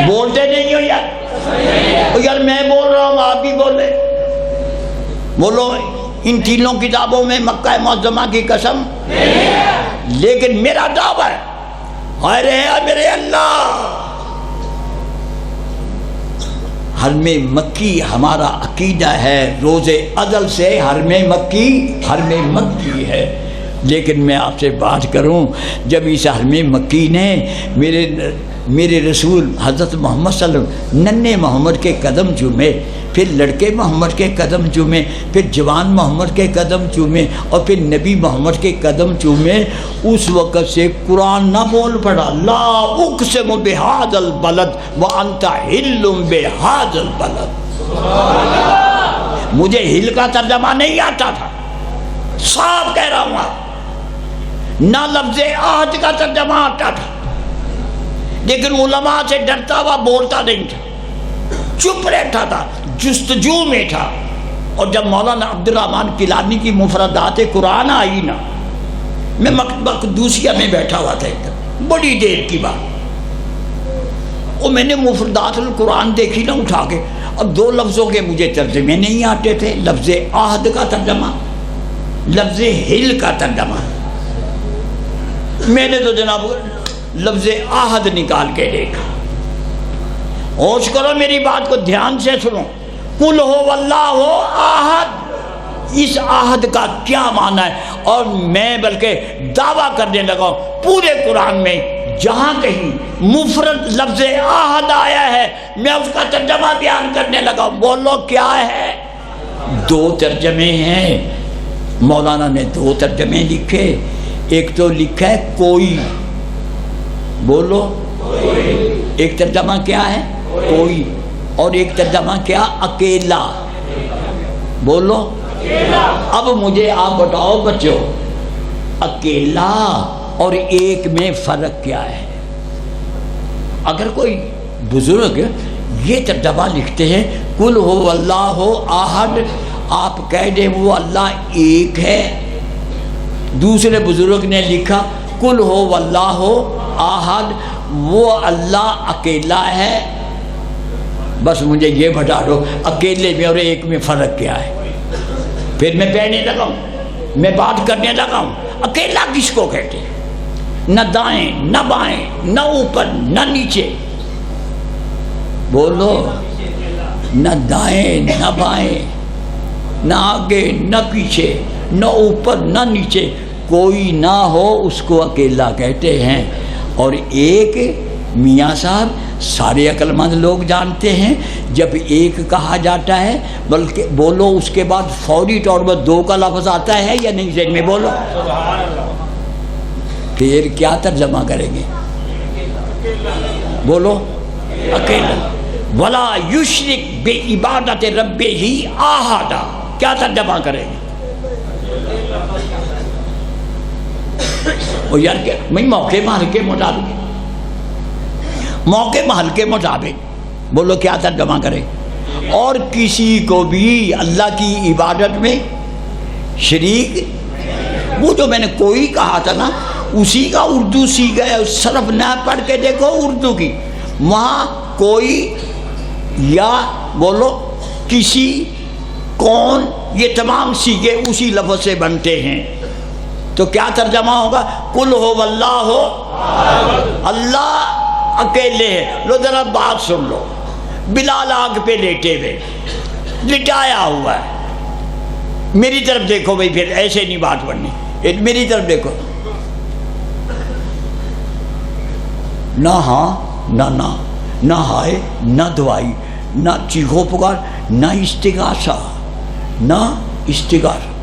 بولتے نہیں ہو یار، یار میں بول رہا ہوں آپ بھی بولے، بولو ان تینوں کتابوں میں مکہ معظمہ کی قسم نہیں ہے، لیکن میرا دعویٰ ہے، ارے میرے اللہ، حرم مکی ہمارا عقیدہ ہے، روز ازل سے حرم مکی ہے، لیکن میں آپ سے بات کروں، جب اس حرم مکی نے میرے رسول حضرت محمد صلی اللہ علیہ وسلم ننھے محمد کے قدم چومے، پھر لڑکے محمد کے قدم چومے، پھر جوان محمد کے قدم چومے، اور پھر نبی محمد کے قدم چومے، اس وقت سے قرآن نہ بول پڑا، لا اقسم بہذا البلد وانت حل بہذا البلد۔ مجھے ہل کا ترجمہ نہیں آتا تھا، صاف کہہ رہا ہوں آپ، نہ لفظ عہد کا ترجمہ آتا تھا، لیکن علماء سے ڈرتا ہوا بولتا نہیں تھا، چپ رہتا تھا، جستجو میں تھا۔ اور جب مولانا عبد الرحمن کیلانی کی مفردات قرآن آئی نا، میں مقدوسیہ میں بیٹھا ہوا تھا ایک دم، بڑی دیر کی بات، اور میں نے مفردات القرآن دیکھی نا اٹھا کے، اب دو لفظوں کے مجھے ترجمے نہیں آتے تھے، لفظ عہد کا ترجمہ، لفظ ہل کا ترجمہ۔ میں نے تو جناب لفظ عہد نکال کے دیکھا۔ ہوش کرو، میری بات کو دھیان سے سنو، قل ہو اللہ احد، اس عہد کا کیا معنی ہے، اور میں بلکہ دعویٰ کرنے لگا ہوں پورے قرآن میں جہاں کہیں مفرد لفظ عہد آیا ہے میں اس کا ترجمہ بیان کرنے لگا ہوں۔ بولو کیا ہے؟ 2 ترجمے ہیں، مولانا نے 2 ترجمے لکھے۔ ایک تو لکھا ہے کوئی، بولو ایک ترجمہ کیا ہے؟ کوئی، اور ایک ترجمہ کیا؟ اکیلا، بولو اب مجھے آپ بتاؤ بچوں، اکیلا اور ایک میں فرق کیا ہے؟ اگر کوئی بزرگ یہ ترجمہ لکھتے ہیں قل هو اللہ احد، آپ کہہ دیں وہ اللہ ایک ہے۔ دوسرے بزرگ نے لکھا قل هو اللہ احد، وہ اللہ اکیلا ہے۔ بس مجھے یہ بتا دو اکیلے میں اور ایک میں فرق کیا ہے۔ پھر میں کہنے لگا ہوں، میں بات کرنے لگا ہوں اکیلا کس کو کہتے ہیں؟ نہ دائیں نہ بائیں، نہ اوپر نہ نیچے، بولو نہ دائیں نہ بائیں، نہ آگے نہ پیچھے، نہ اوپر نہ نیچے، کوئی نہ ہو اس کو اکیلا کہتے ہیں۔ اور ایک میاں صاحب سارے عقل مند لوگ جانتے ہیں جب ایک کہا جاتا ہے بلکہ بولو اس کے بعد فوری طور پر 2 کا لفظ آتا ہے یا نہیں؟ ذہن میں بولو، پھر کیا ترجمہ کریں گے؟ بولو اکیلا۔ ولا یشرک بعبادت ربہ احدا، کیا ترجمہ کریں گے؟ اور یار کہ میں موقع محل کے مطابق، موقع محل کے مطابق بولو کیا ترجمہ کرے؟ اور کسی کو بھی اللہ کی عبادت میں شریک، وہ جو میں نے کوئی کہا تھا نا اسی کا اردو سیکھا ہے، صرف نہ پڑھ کے دیکھو اردو کی، وہاں کوئی یا بولو کسی، کون، یہ تمام سیکھے اسی لفظ سے بنتے ہیں۔ تو کیا ترجمہ ہوگا؟ قل هو اللہ، اللہ اکیلے ہیں۔ لو ذرا بات سن لو، بلال آگ پہ لیٹے ہوئے، لٹایا ہوا ہے، میری طرف دیکھو بھائی، پھر ایسے نہیں بات بننی، میری طرف دیکھو، نہ ہاں نہ نہ، نہ ہائے نہ دعائی، نہ چیخو پکار، نہ استغاثہ، نہ استغاثہ۔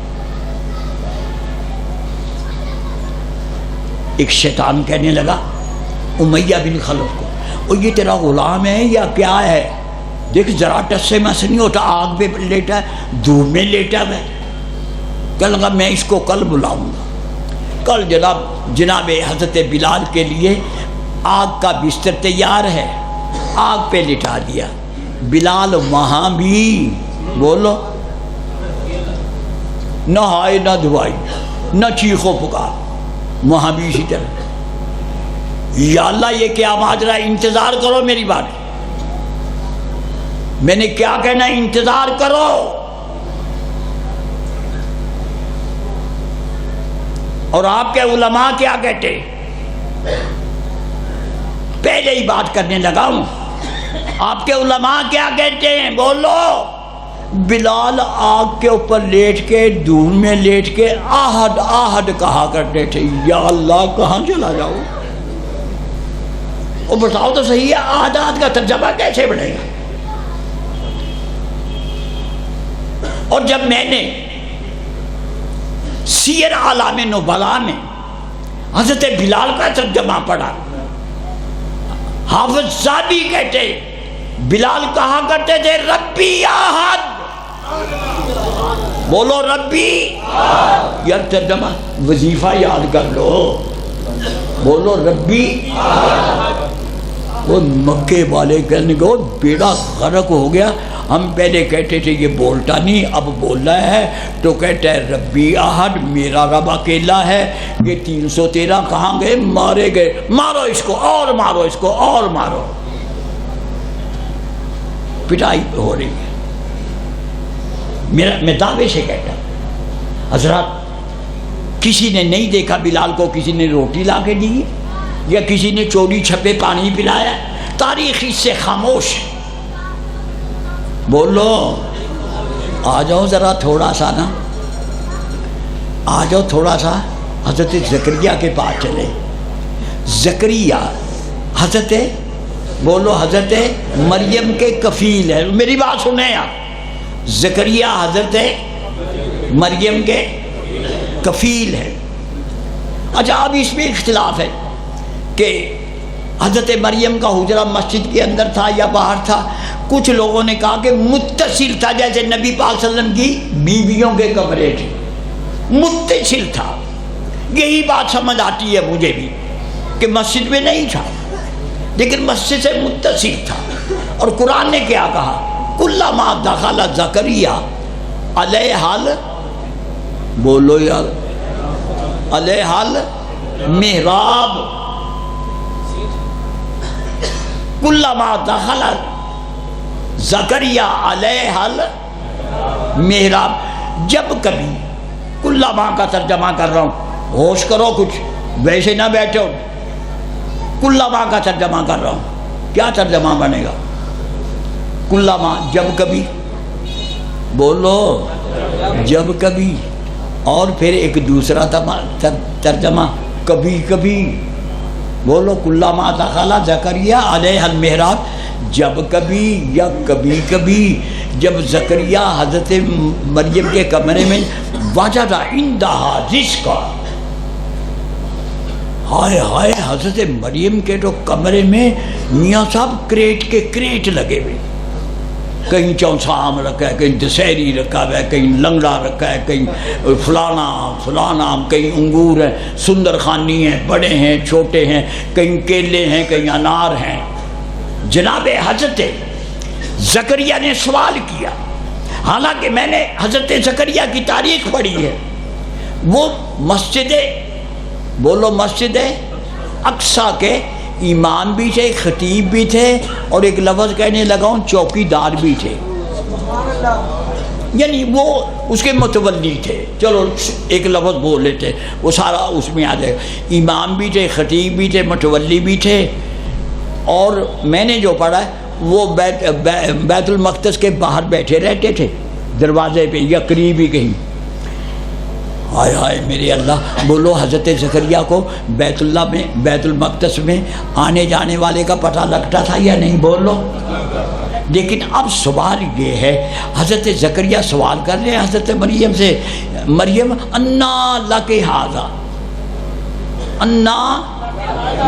ایک شیطان کہنے لگا امیہ بن خلف کو، اور یہ تیرا غلام ہے یا کیا ہے؟ دیکھ ذرا ٹس سے مس نہیں ہوتا، آگ پہ لیٹا ہے، دھوپ میں لیٹا ہے۔ کہنے لگا میں اس کو کل بلاؤں گا۔ کل جناب حضرت بلال کے لیے آگ کا بستر تیار ہے، آگ پہ لٹا دیا۔ بلال وہاں بھی بولو نہ ہائے نہ دھوائی، نہ چیخو پکار، وہاں بھی اسی طرح۔ یا اللہ یہ کیا ماجرا، انتظار کرو میری بات، میں نے کیا کہنا، انتظار کرو۔ اور آپ کے علماء کیا کہتے؟ پہلے ہی بات کرنے لگا ہوں، آپ کے علماء کیا کہتے ہیں؟ بولو بلال آگ کے اوپر لیٹ کے، دھوپ میں لیٹ کے آہد آہد کہا کرتے تھے۔ یا اللہ کہاں چلا جاؤ؟ اور بتاؤ تو صحیح ہے آہد آہد کا ترجمہ کیسے بنے گا؟ اور جب میں نے سیر اعلام نبلاء میں حضرت بلال کا ترجمہ پڑھا، حافظ زادی کہتے بلال کہا کرتے تھے ربی احد، بولو ربی، یار ترجمہ وظیفہ یاد کر لو، بولو ربی۔ وہ مکے والے کہنے کو بیڑا غرق ہو گیا، ہم پہلے کہتے تھے یہ بولتا نہیں، اب بول رہا ہے تو کہتا ہے ربی احد، میرا رب اکیلا ہے۔ یہ 313 کہاں گئے؟ مارے گئے، مارو اس کو اور مارو اس کو اور مارو، پٹائی ہو رہی ہے۔ میں دعوے سے کہتا ہوں حضرات، کسی نے نہیں دیکھا بلال کو کسی نے روٹی لا کے دی یا کسی نے چوری چھپے پانی پلایا، تاریخ اس سے خاموش ہے۔ بولو آ جاؤ ذرا تھوڑا سا نا، آ جاؤ تھوڑا سا حضرت زکریا کے پاس چلے. زکریا حضرت بولو حضرت مریم کے کفیل ہے. میری بات سنیں آپ, زکریا حضرت مریم کے کفیل ہے. اچھا اب اس میں اختلاف ہے کہ حضرت مریم کا حجرہ مسجد کے اندر تھا یا باہر تھا. کچھ لوگوں نے کہا کہ متصل تھا, جیسے نبی پاک صلی اللہ علیہ وسلم کی بیویوں کے کمرے تھے, متصل تھا. یہی بات سمجھ آتی ہے مجھے بھی کہ مسجد میں نہیں تھا لیکن مسجد سے متصل تھا. اور قرآن نے کیا کہا, کلما دخل زکریا علیہ بولو یار علیہ محراب, کلما دخل زکریا علیہ محراب. جب کبھی, کلما کا ترجمہ کر رہا ہوں, ہوش کرو کچھ, ویسے نہ بیٹھو. کلما کا ترجمہ کر رہا ہوں, کیا ترجمہ بنے گا؟ کلما جب کبھی, بولو جب کبھی. اور پھر ایک دوسرا ترجمہ کبھی کبھی, بولو کلما دخل زکریا علیہ المحراب, جب کبھی یا کبھی کبھی جب زکریا حضرت مریم کے کمرے میں وجد عندہا رزقا. ہائے ہائے, حضرت مریم کے تو کمرے میں میاں صاحب کریٹ کے کریٹ لگے ہوئے, کہیں چونسا آم رکھا ہے, کہیں دسہری رکھا ہوا ہے, کہیں لنگڑا رکھا ہے, کہیں فلانا آم, کہیں انگور ہیں, سندر خانی ہیں, بڑے ہیں چھوٹے ہیں, کہیں کیلے ہیں, کہیں انار ہیں. جناب حضرت زکریا نے سوال کیا, حالانکہ میں نے حضرت زکریا کی تاریخ پڑھی ہے. وہ مسجد, بولو مسجد اقصیٰ کے امام بھی تھے, خطیب بھی تھے, اور ایک لفظ کہنے لگا ہوں چوکی دار بھی تھے, یعنی وہ اس کے متولی تھے. چلو ایک لفظ بول لیتے, وہ سارا اس میں آ جائے. امام بھی تھے, خطیب بھی تھے, متولی بھی تھے. اور میں نے جو پڑھا ہے وہ بیت المقدس کے باہر بیٹھے رہتے تھے دروازے پہ یا قریب ہی کہیں. ہائے ہائے میرے اللہ, بولو حضرت زکریا کو بیت اللہ میں, بیت المقدس میں آنے جانے والے کا پتہ لگتا تھا یا نہیں؟ بولو. لیکن اب سوال یہ ہے, حضرت زکریا سوال کر رہے ہیں حضرت مریم سے, مریم انا لک ھذا, انا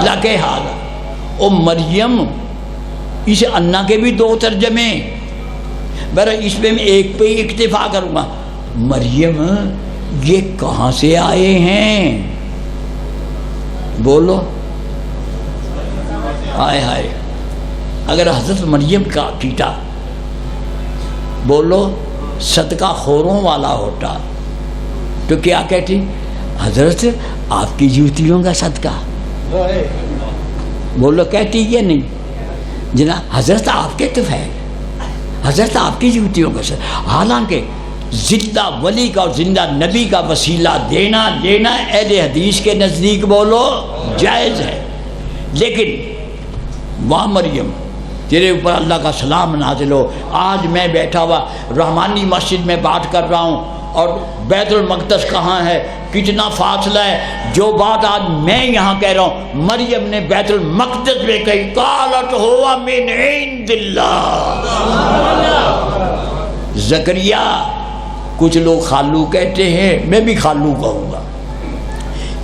لک ھذا. او مریم, اس انا کے بھی دو ترجمے, برا اس میں ایک پہ ہی اکتفا کروں گا. مریم یہ کہاں سے آئے ہیں؟ بولو. ہائے ہائے, اگر حضرت مریم کا عقیدہ بولو صدقہ خوروں والا ہوتا تو کیا کہتی؟ حضرت آپ کی جوتیوں کا صدقہ. بولو کہتی یہ نہیں جناب, حضرت آپ کے تفیل, حضرت آپ کی جوتیوں کا صدقہ. حالانکہ زندہ ولی کا اور زندہ نبی کا وسیلہ دینا لینا اہل حدیث کے نزدیک بولو جائز ہے. لیکن واہ مریم, تیرے اوپر اللہ کا سلام نازل ہو. آج میں بیٹھا ہوا رحمانی مسجد میں بات کر رہا ہوں, اور بیت المقدس کہاں ہے, کتنا فاصلہ ہے. جو بات آج میں یہاں کہہ رہا ہوں مریم نے بیت المقدس میں کہی, قالت ہوا من عند اللہ. زکریا, کچھ لوگ خالو کہتے ہیں, میں بھی خالو کہوں گا,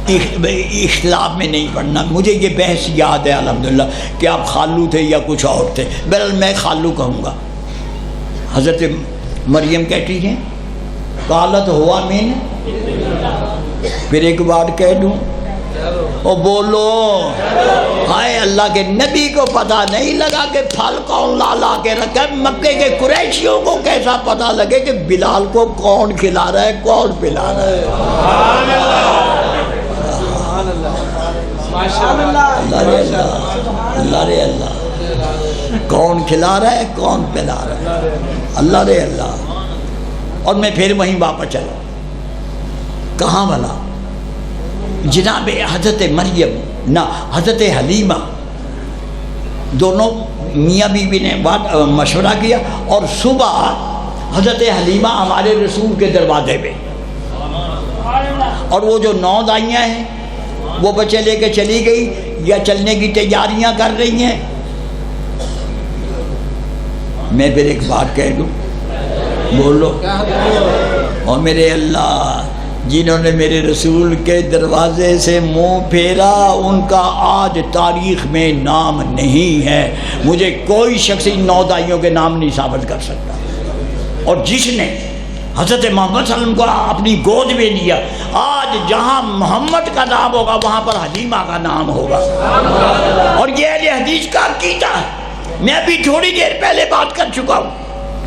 اختلاف میں نہیں پڑھنا. مجھے یہ بحث یاد ہے الحمدللہ کہ آپ خالو تھے یا کچھ اور تھے, بہرحال میں خالو کہوں گا. حضرت مریم کہتی ہیں قالت ہوا من, پھر ایک بات کہہ دوں, او بولو ہائے اللہ کے نبی کو پتہ نہیں لگا کہ پھل کون لا کے رکھا ہے. مکے کے قریشیوں کو کیسا پتہ لگے کہ بلال کو کون کھلا رہا ہے کون پلا رہا ہے؟ اللہ رے اللہ, کون کھلا رہا ہے کون پلا رہا ہے؟ اللہ رے اللہ. اور میں پھر وہیں واپس چلا, کہاں بلا جناب حضرت مریم نہ حضرت حلیمہ, دونوں میاں بیوی نے بات مشورہ کیا, اور صبح حضرت حلیمہ ہمارے رسول کے دروازے پہ اور وہ جو 9 دائیاں ہیں وہ بچے لے کے چلی گئی یا چلنے کی تیاریاں کر رہی ہیں؟ میں پھر ایک بات کہہ دوں، بولو، اور میرے اللہ، جنہوں نے میرے رسول کے دروازے سے منہ پھیرا ان کا آج تاریخ میں نام نہیں ہے۔ مجھے کوئی شخص ان 9 دائیوں کے نام نہیں ثابت کر سکتا۔ اور جس نے حضرت محمد صلی اللہ علیہ وسلم کو اپنی گود میں لیا، آج جہاں محمد کا نام ہوگا وہاں پر حلیمہ کا نام ہوگا۔ اور یہ اہل حدیث کا عقیدہ ہے۔ میں ابھی تھوڑی دیر پہلے بات کر چکا ہوں،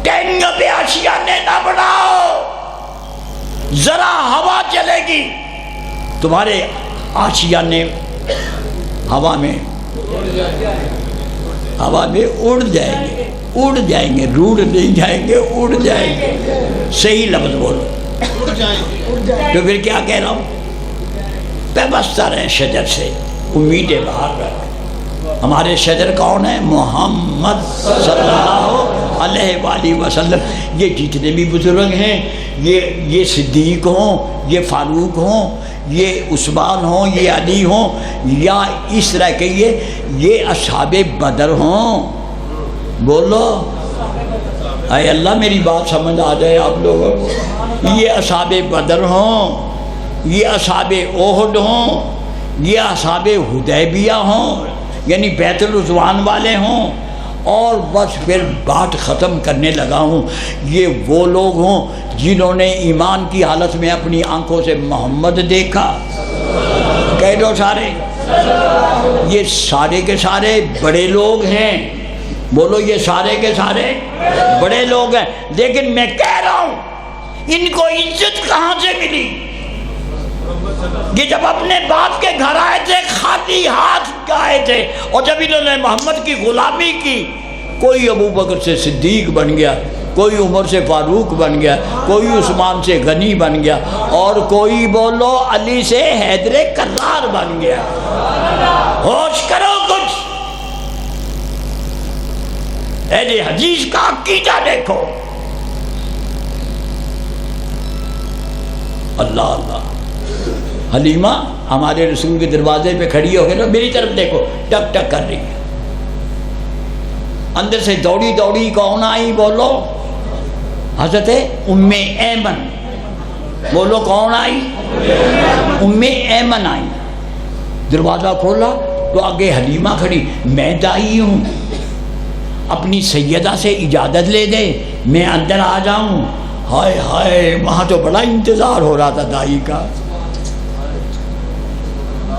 ٹینگوں پہ آشیانے نہ بناؤ، ذرا ہوا چلے گی تمہارے آشیانے ہوا میں اڑ جائیں گے، روڑ نہیں جائیں گے، اڑ جائیں گے۔ صحیح لفظ بولو۔ تو پھر کیا کہہ رہا ہوں؟ پیوستہ رہیں شجر سے، امیدیں باہر رکھ۔ ہمارے شجر کون ہیں؟ محمد صلی اللہ علیہ وآلہ وسلم۔ یہ جتنے بھی بزرگ ہیں، یہ صدیق ہوں، یہ فاروق ہوں، یہ عثمان ہوں، یہ علی ہوں، یا اس طرح کے یہ اصحاب بدر ہوں، بولو اے اللہ میری بات سمجھ آ جائے آپ لوگوں کو، یہ اصحاب بدر ہوں، یہ اصحاب احد ہوں، یہ اصحاب حدیبیہ ہوں، یعنی بیت الرضوان والے ہوں، اور بس پھر بات ختم کرنے لگا ہوں۔ یہ وہ لوگ ہوں جنہوں نے ایمان کی حالت میں اپنی آنکھوں سے محمد دیکھا۔ کہہ دو سارے، یہ سارے کے سارے بڑے لوگ ہیں، بولو یہ سارے کے سارے بڑے لوگ ہیں۔ لیکن میں کہہ رہا ہوں ان کو عزت کہاں سے ملی؟ یہ جب اپنے باپ کے گھر آئے تھے خالی ہاتھ آئے تھے، اور جب انہوں نے محمد کی غلامی کی، کوئی ابو بکر سے صدیق بن گیا، کوئی عمر سے فاروق بن گیا، کوئی عثمان سے غنی بن گیا، اور کوئی بولو علی سے حیدر کرار بن گیا۔ ہوش کرو کچھ، اہل حدیث کا عقیدہ دیکھو۔ اللہ اللہ، حلیمہ ہمارے رسول کے دروازے پہ کھڑی ہو گئے نا، میری طرف دیکھو، ٹک ٹک کر رہی ہے۔ اندر سے دوڑی دوڑی کون آئی؟ بولو حضرت ام ایمن۔ بولو کون آئی؟ ام ایمن آئی۔ دروازہ کھولا تو آگے حلیمہ کھڑی، میں دائی ہوں، اپنی سیدہ سے اجازت لے دے میں اندر آ جاؤں۔ ہائے ہائے، وہاں تو بڑا انتظار ہو رہا تھا دائی کا۔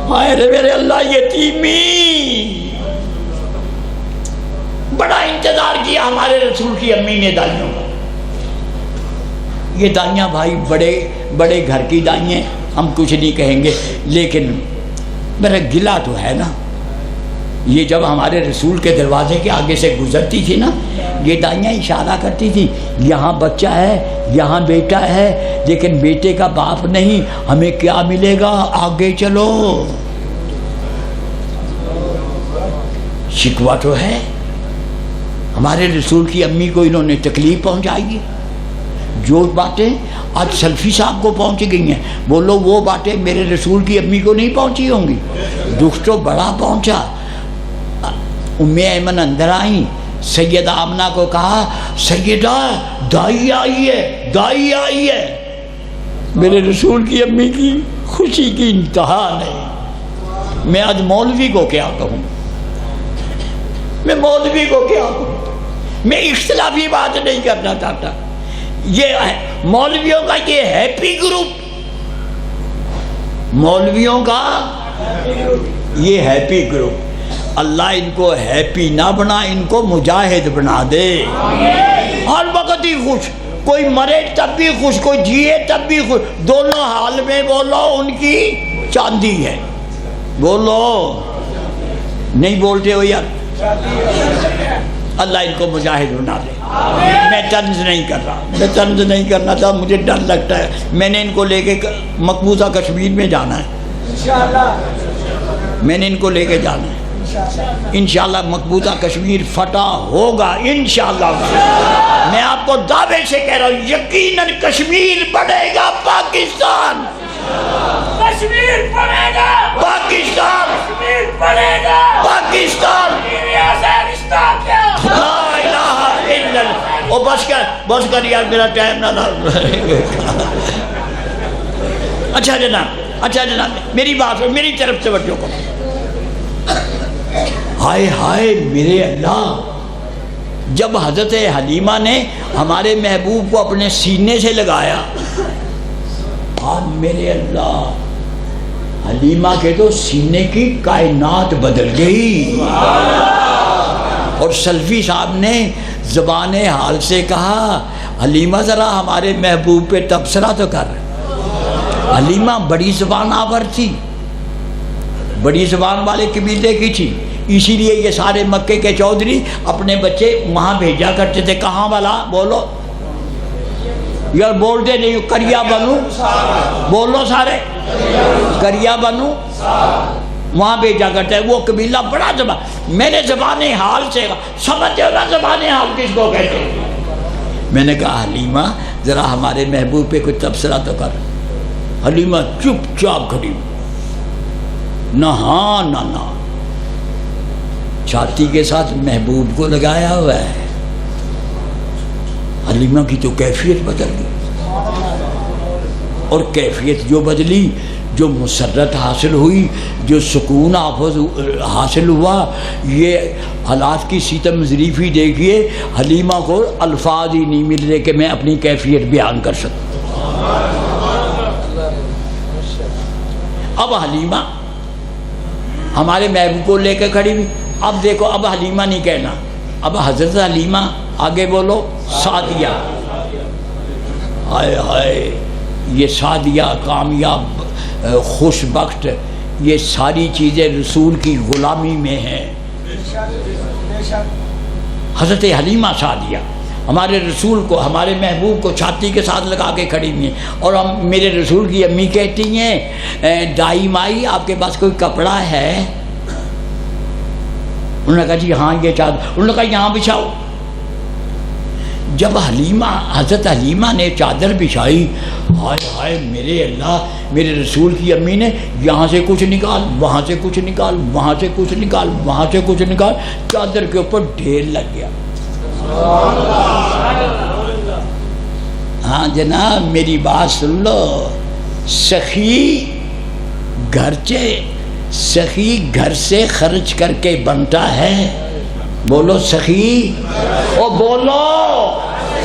ہائے رے میرے اللہ، یتیمی، بڑا انتظار کیا ہمارے رسول کی امی نے دائیوں کا۔ یہ دائیاں بھائی بڑے بڑے گھر کی دائیں، ہم کچھ نہیں کہیں گے، لیکن میرا گلہ تو ہے نا۔ یہ جب ہمارے رسول کے دروازے کے آگے سے گزرتی تھی نا، یہ دائیاں اشارہ کرتی تھی، یہاں بچہ ہے، یہاں بیٹا ہے، لیکن بیٹے کا باپ نہیں، ہمیں کیا ملے گا؟ آگے چلو۔ شکوہ تو ہے، ہمارے رسول کی امی کو انہوں نے تکلیف پہنچائی ہے۔ جو باتیں آج سلفی صاحب کو پہنچ گئی ہیں، بولو وہ باتیں میرے رسول کی امی کو نہیں پہنچی ہوں گی؟ دکھ تو بڑا پہنچا۔ ام ایمن اندر آئیں، سیدہ آمنہ کو کہا، سیدہ دائی آئی ہے، دائی آئی ہے۔ میرے رسول کی امی کی خوشی کی انتہا نہیں۔ میں آج مولوی کو کیا کہوں، میں مولوی کو کیا کہوں؟ میں اختلافی بات نہیں کرنا چاہتا۔ یہ مولویوں کا یہ ہیپی گروپ، مولویوں کا یہ ہیپی گروپ، اللہ ان کو ہیپی نہ بنا، ان کو مجاہد بنا دے۔ ہر وقت ہی خوش، کوئی مرے تب بھی خوش، کوئی جیے تب بھی خوش، دونوں حال میں بولو ان کی چاندی ہے۔ بولو، نہیں بولتے ہو یار؟ اللہ ان کو مجاہد بنا دے۔ میں طنز نہیں کر رہا، میں طنز نہیں کرنا تھا، مجھے ڈر لگتا ہے۔ میں نے ان کو لے کے مقبوضہ کشمیر میں جانا ہے، میں نے ان کو لے کے جانا ہے۔ انشاءاللہ مقبوضہ کشمیر فتح ہوگا انشاءاللہ۔ میں آپ کو دعوے سے کہہ رہا ہوں، یقیناً کشمیر بڑھے گا پاکستان، کشمیر پڑے گا پاکستان کشمیر پڑے گا پاکستان سیریا سے رشتہ کیا لا الہ الا اللہ. او بس کر یار میرا ٹائم نہ لگ. اچھا جناب میری بات میری طرف سے توجہ کرو. ہائے ہائے میرے اللہ، جب حضرت حلیمہ نے ہمارے محبوب کو اپنے سینے سے لگایا، میرے اللہ، حلیمہ کے تو سینے کی کائنات بدل گئی. اور سلفی صاحب نے زبان حال سے کہا حلیمہ ذرا ہمارے محبوب پہ تبصرہ تو کر. حلیمہ بڑی زبان آور تھی، بڑی زبان والے قبیلے کی تھی، اسی لیے یہ سارے مکے کے چودھری اپنے بچے وہاں بھیجا کرتے تھے. کہاں والا بولو یار، بولتے نہیں. کریا بنو بولو سارے، کریا بنو وہاں بھیجا کرتے ہیں. وہ قبیلہ بڑا زبان، میرے زبان حال سے سمجھتے ہو نا زبان حال کس کو کہتے ہیں. میں نے کہا حلیمہ ذرا ہمارے محبوب پہ کچھ تبصرہ تو کر. حلیمہ چپ چاپ کھڑی، نہ ہاں نہ نہ، چھاتی کے ساتھ محبوب کو لگایا ہوا ہے. حلیمہ کی تو کیفیت بدل گئی، اور کیفیت جو بدلی، جو مسرت حاصل ہوئی، جو سکون حاصل ہوا، یہ حالات کی ستم ظریفی دیکھیے. حلیمہ کو الفاظ ہی نہیں مل رہے کہ میں اپنی کیفیت بیان کر سکوں. اب حلیمہ ہمارے محبوب کو لے کے کھڑی ہوئی. اب دیکھو، اب حلیمہ نہیں کہنا، اب حضرت حلیمہ. آگے بولو سعدیہ. ہائے ہائے، یہ سعدیہ، کامیاب، خوش بخت، یہ ساری چیزیں رسول کی غلامی میں ہیں. حضرت حلیمہ سعدیہ ہمارے رسول کو، ہمارے محبوب کو چھاتی کے ساتھ لگا کے کھڑی ہوئی ہیں. اور ہم میرے رسول کی امی کہتی ہیں دائی مائی آپ کے پاس کوئی کپڑا ہے؟ انہوں نے کہا جی ہاں یہ چادر. انہوں نے کہا یہاں بچھاؤ. جب حلیمہ، حضرت حلیمہ نے چادر بچھائی، ہائے ہائے میرے اللہ، میرے رسول کی امی نے یہاں سے کچھ نکال، وہاں سے کچھ نکال، وہاں سے کچھ نکال، وہاں سے کچھ نکال، چادر کے اوپر ڈھیر لگ گیا. ہاں جناب میری بات سن لو. سخی گھر سے خرچ کر کے بنتا ہے. بولو سخی، او بولو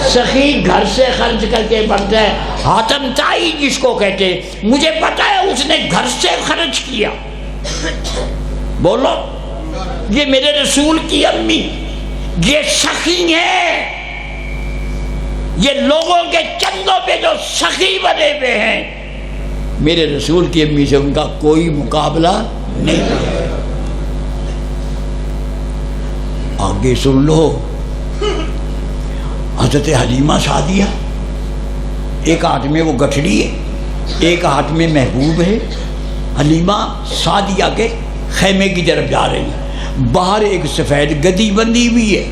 سخی گھر سے خرچ کر کے بنتا ہے. حاتم تائی جس کو کہتے، مجھے پتا ہے اس نے گھر سے خرچ کیا. بولو، یہ میرے رسول کی امی، یہ سخی ہیں. یہ لوگوں کے چندوں پہ جو سخی بنے ہوئے ہیں، میرے رسول کی امی سے ان کا کوئی مقابلہ نہیں. آگے سن لو. حضرت حلیمہ سعدیہ، ایک ہاتھ میں وہ گٹھڑی ہے، ایک ہاتھ میں محبوب ہے. حلیمہ سعدیہ کے خیمے کی طرف جا رہی ہیں. باہر ایک سفید گدی بندھی ہوئی ہے.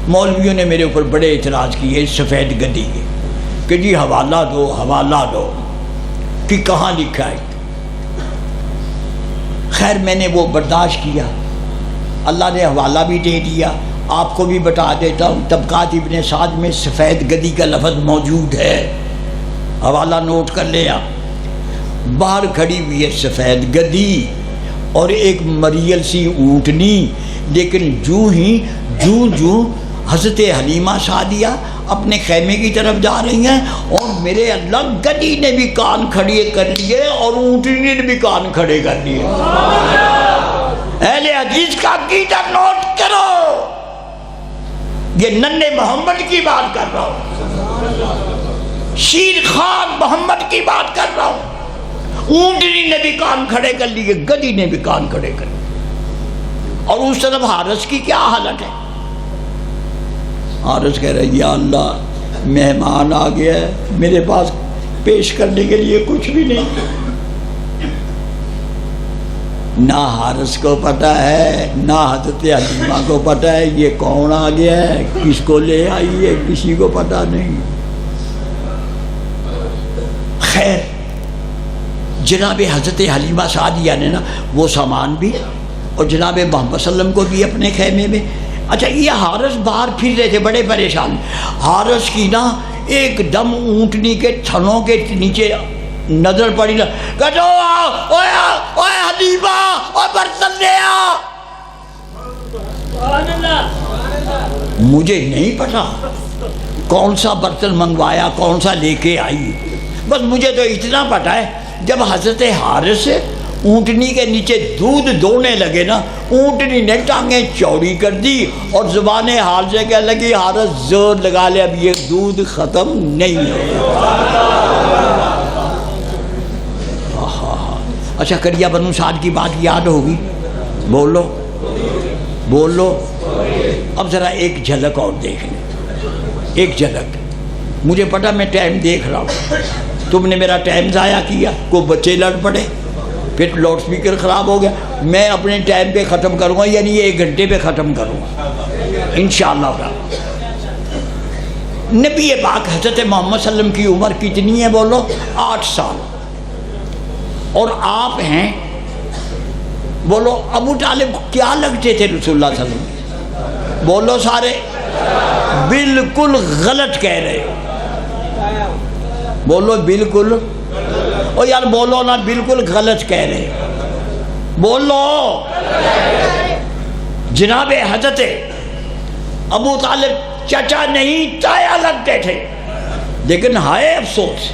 مولویوں نے میرے اوپر بڑے اعتراض کیے سفید گدی کے کہ جی حوالہ دو کہ کہاں لکھا ہے. خیر میں نے وہ برداشت کیا، اللہ نے حوالہ بھی دے دیا. آپ کو بھی بتا دیتا ہوں، طبقات ابن سعد میں سفید گدی کا لفظ موجود ہے، حوالہ نوٹ کر لے آپ. باہر کھڑی ہوئی ہے سفید گدی اور ایک مریل سی اونٹنی. لیکن جوں حضرت حلیمہ سعدیہ اپنے خیمے کی طرف جا رہی ہیں، اور میرے اللہ گدی نے بھی کان کھڑے کر لیے اور اونٹنی نے بھی کان کھڑے کر لیے. اہل حدیث کا عقیدہ نوٹ کرو. یہ ننھے محمد کی بات کر رہا ہوں، شیر خان محمد کی بات کر رہا ہوں. اونٹنی نے بھی کان کھڑے کر لیے، گدی نے بھی کان کھڑے کر لیے. اور اس طرف حارث کی کیا حالت ہے؟ حارث کہہ رہا ہے یا اللہ مہمان آ گیا ہے، میرے پاس پیش کرنے کے لیے کچھ بھی نہیں. نہ حارث کو پتہ ہے، نہ حضرت حلیمہ کو پتہ ہے یہ کون آ گیا ہے، کس کو لے آئی ہے، کسی کو پتہ نہیں. خیر جناب حضرت حلیمہ سعدیہ نے نا وہ سامان بھی اور جناب محمد صلی اللہ علیہ وسلم کو بھی اپنے خیمے میں. اچھا یہ حارث باہر پھر رہے تھے بڑے پریشان. حارث کی نا ایک دم اونٹنی کے تھنوں کے نیچے نظر پڑی نا, کہتے اوے حلیمہ اوے برتن لے آ. مجھے نہیں پتا کون سا برتن منگوایا کون سا لے کے آئی, بس مجھے تو اتنا پتا ہے جب حضرت حارث اونٹنی کے نیچے دودھ دونے لگے نا, اونٹنی نے ٹانگیں چوڑی کر دی اور زبان حال سے کہنے لگی حارث زور لگا لے اب یہ دودھ ختم نہیں ہے. اچھا کریا بنو سعد کی بات یاد ہوگی؟ بولو بولو. اب ذرا ایک جھلک اور دیکھ لیں, ایک جھلک. مجھے پتا میں ٹائم دیکھ رہا ہوں, تم نے میرا ٹائم ضائع کیا, کوئی بچے لڑ پڑے, پھر لاؤڈ سپیکر خراب ہو گیا. میں اپنے ٹائم پہ ختم کروں گا, یعنی یہ 1 گھنٹے پہ ختم کروں گا انشاءاللہ. نبی پاک حضرت محمد صلی اللہ علیہ وسلم کی عمر کتنی ہے؟ بولو 8 سال. اور آپ ہیں, بولو ابو طالب کیا لگتے تھے رسول اللہ صلی اللہ علیہ وسلم؟ بولو سارے. بالکل غلط کہہ رہے ہو. بولو بالکل. او یار بولو نا, بالکل غلط کہہ رہے ہو. بولو. جناب حضرت ابو طالب چچا نہیں تایا لگتے تھے. لیکن ہائے افسوس,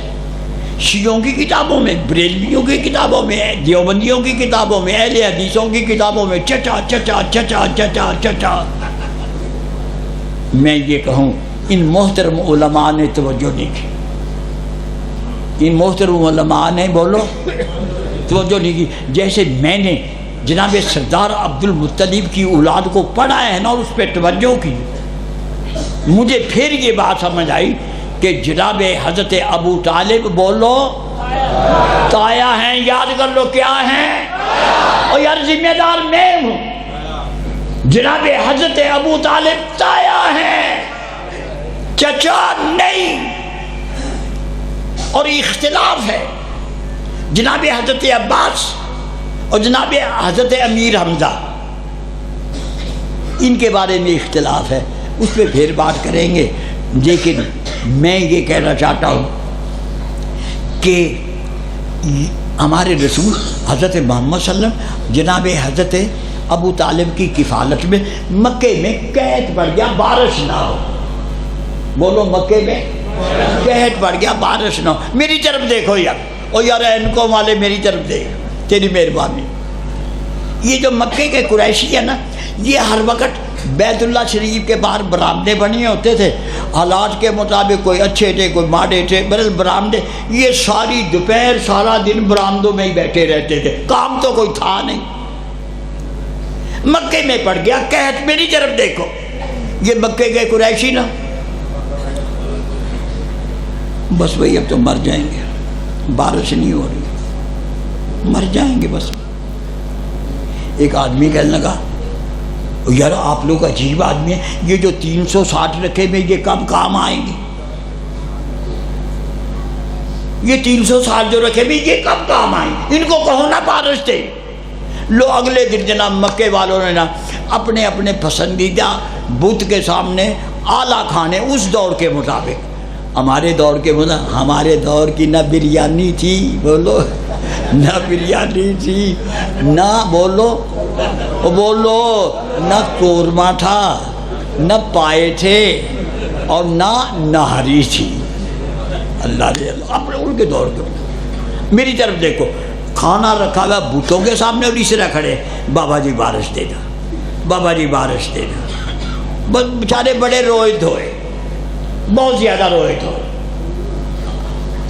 شیعوں کی کتابوں میں, بریلویوں کی کتابوں میں, دیوبندیوں کی کتابوں میں, اہل حدیثوں کی کتابوں میں چچا چچا چچا چچا چچا. میں یہ کہوں ان محترم علماء نے توجہ نہیں کی, ان محترم علماء نے بولو توجہ نہیں کی. جیسے میں نے جناب سردار عبد المطلب کی اولاد کو پڑھا ہے نا اور اس پہ توجہ کی, مجھے پھر یہ بات سمجھ آئی کہ جناب حضرت ابو طالب بولو تایا ہیں. یاد کر لو کیا ہیں. اور یار ذمہ دار میں ہوں. جناب حضرت ابو طالب تایا ہیں, چچا نہیں. اور اختلاف ہے جناب حضرت عباس اور جناب حضرت امیر حمزہ, ان کے بارے میں اختلاف ہے, اس پہ پھر بات کریں گے. لیکن میں یہ کہنا چاہتا ہوں کہ ہمارے رسول حضرت محمد صلی اللہ علیہ وسلم جناب حضرت ابو طالب کی کفالت میں مکے میں قحط پڑ گیا, بارش نہ ہو. بولو مکے میں قحط پڑ گیا, بارش نہ ہو. میری طرف دیکھو یار, او یار ان کو والے میری طرف دیکھ, تیری مہربانی. یہ جو مکے کے قریشی ہے نا, یہ ہر وقت بیت اللہ شریف کے باہر برآمدے بنے ہوتے تھے. حالات کے مطابق کوئی اچھے تھے کوئی ماڑے تھے, برل برآمدے. یہ ساری دوپہر سارا دن برآمدوں میں ہی بیٹھے رہتے تھے, کام تو کوئی تھا نہیں. مکے میں پڑ گیا قحط. میری طرف دیکھو, یہ مکے کے قریشی نا, بس وہی اب تو مر جائیں گے, بارش نہیں ہو رہی, مر جائیں گے بس. ایک آدمی کہنے لگا یار آپ لوگ عجیب آدمی ہیں, یہ جو 360 رکھے میں یہ کب کام آئیں گے؟ یہ 360 جو رکھے میں یہ کب کام آئیں گے؟ ان کو کہو نا بارش دے. لو اگلے دن جناب مکے والوں نے نا اپنے اپنے پسندیدہ بت کے سامنے اعلیٰ کھانے اس دور کے مطابق, ہمارے دور کے مطابق, ہمارے دور کی نہ بریانی تھی, بولو نہ بریانی تھی, نہ بولو نہ قورمہ تھا, نہ پائے تھے, اور نہ نہاری تھی. اللہ نے اپنے ان کے دور کے. میری طرف دیکھو, کھانا رکھا ہوا بتوں کے سامنے اور اس طرح کھڑے, بابا جی بارش دے دا, بابا جی بارش دے دا. بس بیچارے بڑے روئے دھوئے, بہت زیادہ روئے دھوئے.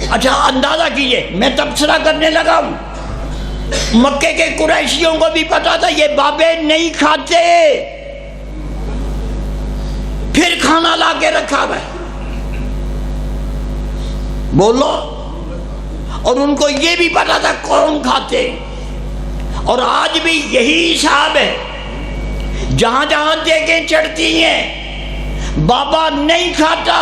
اچھا اندازہ کیجئے, میں تبصرہ کرنے لگا ہوں, مکے کے قریشیوں کو بھی پتا تھا یہ بابے نہیں کھاتے, پھر کھانا لا کے رکھا ہوا ہے. بولو. اور ان کو یہ بھی پتا تھا کون کھاتے. اور آج بھی یہی حساب ہے, جہاں جہاں دیگیں چڑھتی ہیں بابا نہیں کھاتا.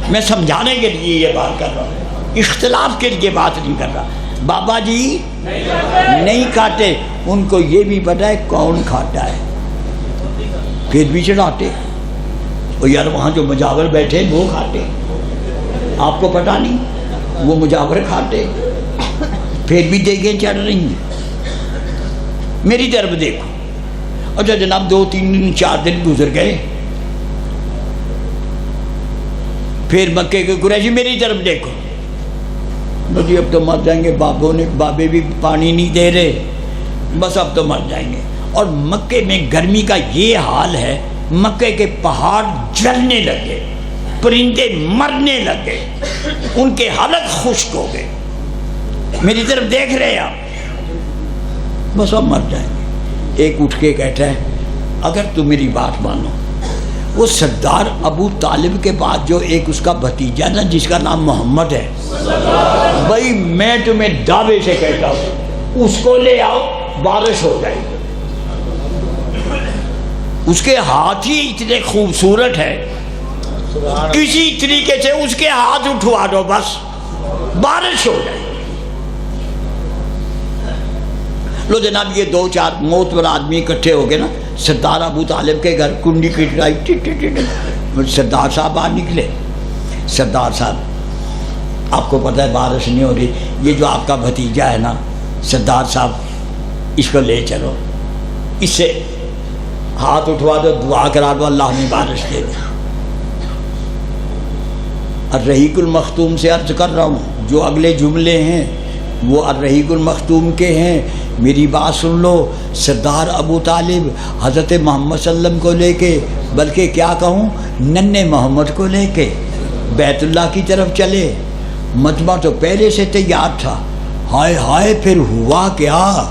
میں سمجھانے کے لیے یہ بات کر رہا ہوں. اختلاف کے لیے بات نہیں کر رہا. بابا جی نہیں کھاتے, ان کو یہ بھی پتہ ہے کون کھاتا ہے, پھر بھی چڑھاتے. اور یار وہاں جو مجاور بیٹھے وہ کھاتے, آپ کو پتہ نہیں, وہ مجاور کھاتے, پھر بھی دیکھیں چڑھ رہی ہیں. میری طرف دیکھو. اچھا جناب 2 3 دن 4 دن گزر گئے, پھر مکے کے قریشی میری طرف دیکھو, جی اب تو مر جائیں گے, بابے بھی پانی نہیں دے رہے, بس اب تو مر جائیں گے. اور مکے میں گرمی کا یہ حال ہے, مکے کے پہاڑ جلنے لگے, پرندے مرنے لگے, ان کے حلق خشک ہو گئے. میری طرف دیکھ رہے ہیں آپ, بس اب مر جائیں گے. ایک اٹھ کے کہتا ہے اگر تم میری بات مانو, وہ سردار ابو طالب کے بعد جو ایک اس کا بھتیجا نا جس کا نام محمد ہے, بھائی میں تمہیں دعوے سے کہتا ہوں اس کو لے آؤ, بارش ہو جائے گی. اس کے ہاتھ ہی اتنے خوبصورت ہے, کسی طریقے سے اس کے ہاتھ اٹھوا دو, بس بارش ہو جائے گی. لو جناب یہ 2 4 موت والا آدمی اکٹھے ہو گئے نا سردار ابو طالب کے گھر, کنڈی کی ٹرائی, سردار صاحب باہر نکلے. سردار صاحب آپ کو پتہ ہے بارش نہیں ہو رہی, یہ جو آپ کا بھتیجا ہے نا سردار صاحب, اس کو لے چلو, اس سے ہاتھ اٹھوا دو, دعا کرا دو, اللہ نے بارش دے دی. الرحیق المختوم سے عرض کر رہا ہوں, جو اگلے جملے ہیں وہ الرحیق المختوم کے ہیں. میری بات سن لو, سردار ابو طالب حضرت محمد صلی اللہ علیہ وسلم کو لے کے, بلکہ کیا کہوں ننھے محمد کو لے کے بیت اللہ کی طرف چلے. مجمع تو پہلے سے تیار تھا, ہائے ہائے پھر ہوا کیا,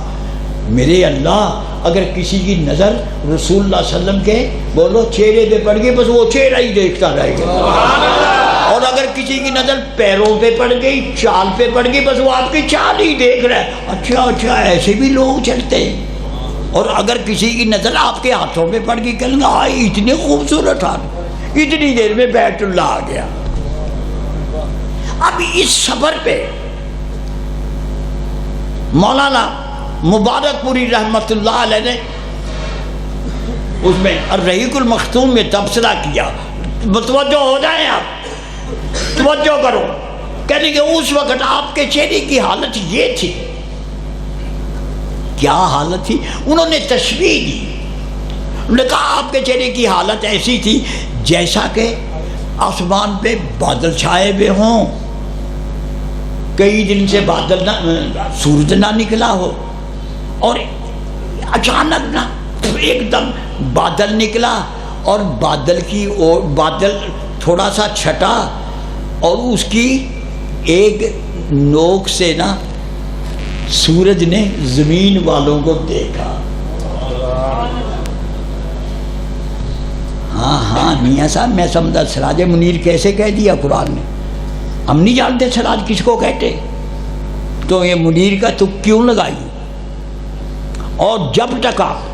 میرے اللہ اگر کسی کی نظر رسول اللہ صلی اللہ علیہ وسلم کے بولو چہرے پہ پڑ گئی, بس وہ چہرہ ہی دیکھتا رہے گا. اور اگر کسی کی نظر پیروں پہ پڑ گئی, چال پہ پڑ گئی, بس وہ آپ کی چال ہی دیکھ رہا ہے. اچھا اچھا ایسے بھی لوگ چلتے ہیں. اور اگر کسی کی نظر آپ کے ہاتھوں پہ پڑ گئی, کہیں گا اتنے خوبصورت ہاتھ, اتنی دیر میں بیت اللہ آ گیا. اب اس سفر پہ مولانا مبارک پوری رحمت اللہ علیہ نے اس میں الرحیق المختوم میں تبصرہ کیا. متوجہ ہو جائیں آپ, توجہ کرو. کہنے کہ اس وقت آپ کے چہرے کی حالت یہ تھی. کیا حالت تھی؟ انہوں نے تشبیہ دی. انہوں نے کہا آپ کے چہرے کی حالت ایسی تھی جیسا کہ آسمان پہ بادل چھائے ہوئے ہوں, کئی دن سے بادل نہ, سورج نہ نکلا ہو, اور اچانک نہ ایک دم بادل نکلا, اور بادل کی اور بادل تھوڑا سا چھٹا, اور اس کی ایک نوک سے نا سورج نے زمین والوں کو دیکھا. ہاں میاں صاحب میں سمجھا سراج منیر کیسے کہہ دیا قرآن نے, ہم نہیں جانتے سراج کس کو کہتے, تو یہ منیر کا تک کیوں لگائی. اور جب تک آپ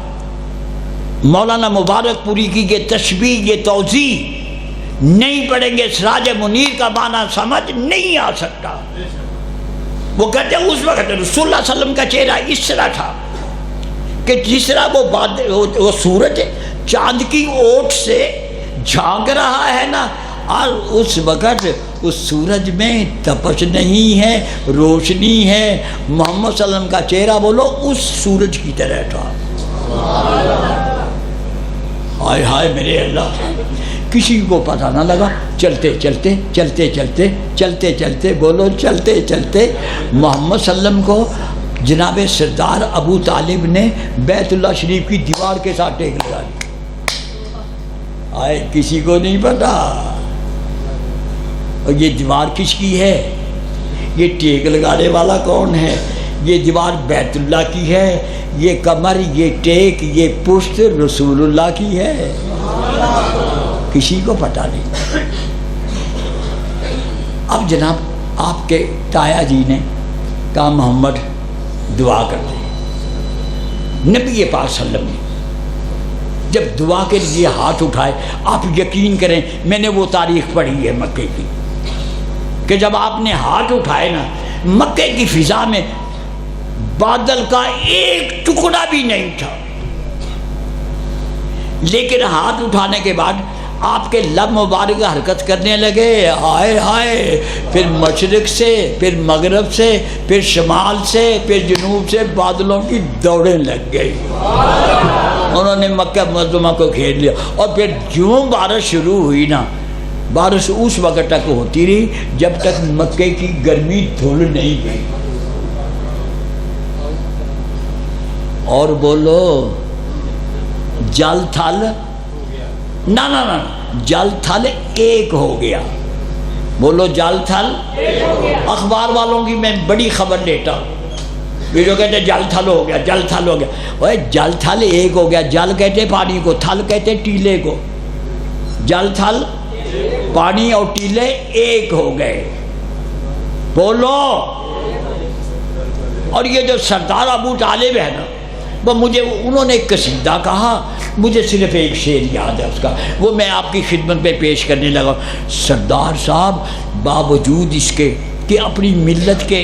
مولانا مبارک پوری کی یہ تشبیہ, یہ توضیح نہیں پڑھیں گے, سراج منیر کا معنی سمجھ نہیں آ سکتا. وہ کہتے ہیں اس وقت رسول اللہ صلی اللہ علیہ وسلم کا چہرہ اس طرح تھا کہ جس طرح وہ سورج چاند کی اوٹ سے جھانک رہا ہے نا, اور اس وقت اس سورج میں تپش نہیں ہے, روشنی ہے. محمد صلی اللہ علیہ وسلم کا چہرہ بولو اس سورج کی طرح تھا. ہائے ہائے میرے اللہ, کسی کو پتہ نہ لگا. چلتے چلتے چلتے چلتے چلتے چلتے بولو چلتے چلتے محمد صلی اللہ علیہ وسلم کو جناب سردار ابو طالب نے بیت اللہ شریف کی دیوار کے ساتھ ٹیک لگا دی. آئے کسی کو نہیں پتا. اور یہ دیوار کس کی ہے, یہ ٹیک لگانے والا کون ہے, یہ دیوار بیت اللہ کی ہے, یہ کمر, یہ ٹیک, یہ پشت رسول اللہ کی ہے. کسی کو پتہ نہیں. اب جناب آپ کے تایا جی نے کہا محمد دعا کرتے ہیں. نبی پاک صلی اللہ علیہ وسلم نے جب دعا کے لیے ہاتھ اٹھائے, آپ یقین کریں میں نے وہ تاریخ پڑھی ہے مکے کی, کہ جب آپ نے ہاتھ اٹھائے نا، مکے کی فضا میں بادل کا ایک ٹکڑا بھی نہیں تھا، لیکن ہاتھ اٹھانے کے بعد آپ کے لب مبارک حرکت کرنے لگے، ہائے ہائے، پھر مشرق سے، پھر مغرب سے، پھر شمال سے، پھر جنوب سے بادلوں کی دوڑیں لگ گئی، انہوں نے مکہ معظمہ کو گھیر لیا۔ اور پھر جوں بارش شروع ہوئی نا، بارش اس وقت تک ہوتی رہی جب تک مکے کی گرمی دھل نہیں گئی۔ اور بولو جل تھل نہ جل تھل ایک ہو گیا، بولو جل تھل۔ اخبار والوں کی میں بڑی خبر لیتا ہوں، یہ جو کہتے ہیں جل تھل ہو گیا، جل تھل ہو گیا، اوے جل تھل ایک ہو گیا۔ جل کہتے پانی کو، تھل کہتے ٹیلے کو، جل تھل پانی اور ٹیلے ایک ہو گئے، بولو۔ اور یہ جو سردار ابو طالب ہے نا، وہ مجھے انہوں نے ایک قصیدہ کہا، مجھے صرف ایک شعر یاد ہے اس کا، وہ میں آپ کی خدمت میں پیش کرنے لگا۔ سردار صاحب باوجود اس کے کہ اپنی ملت کے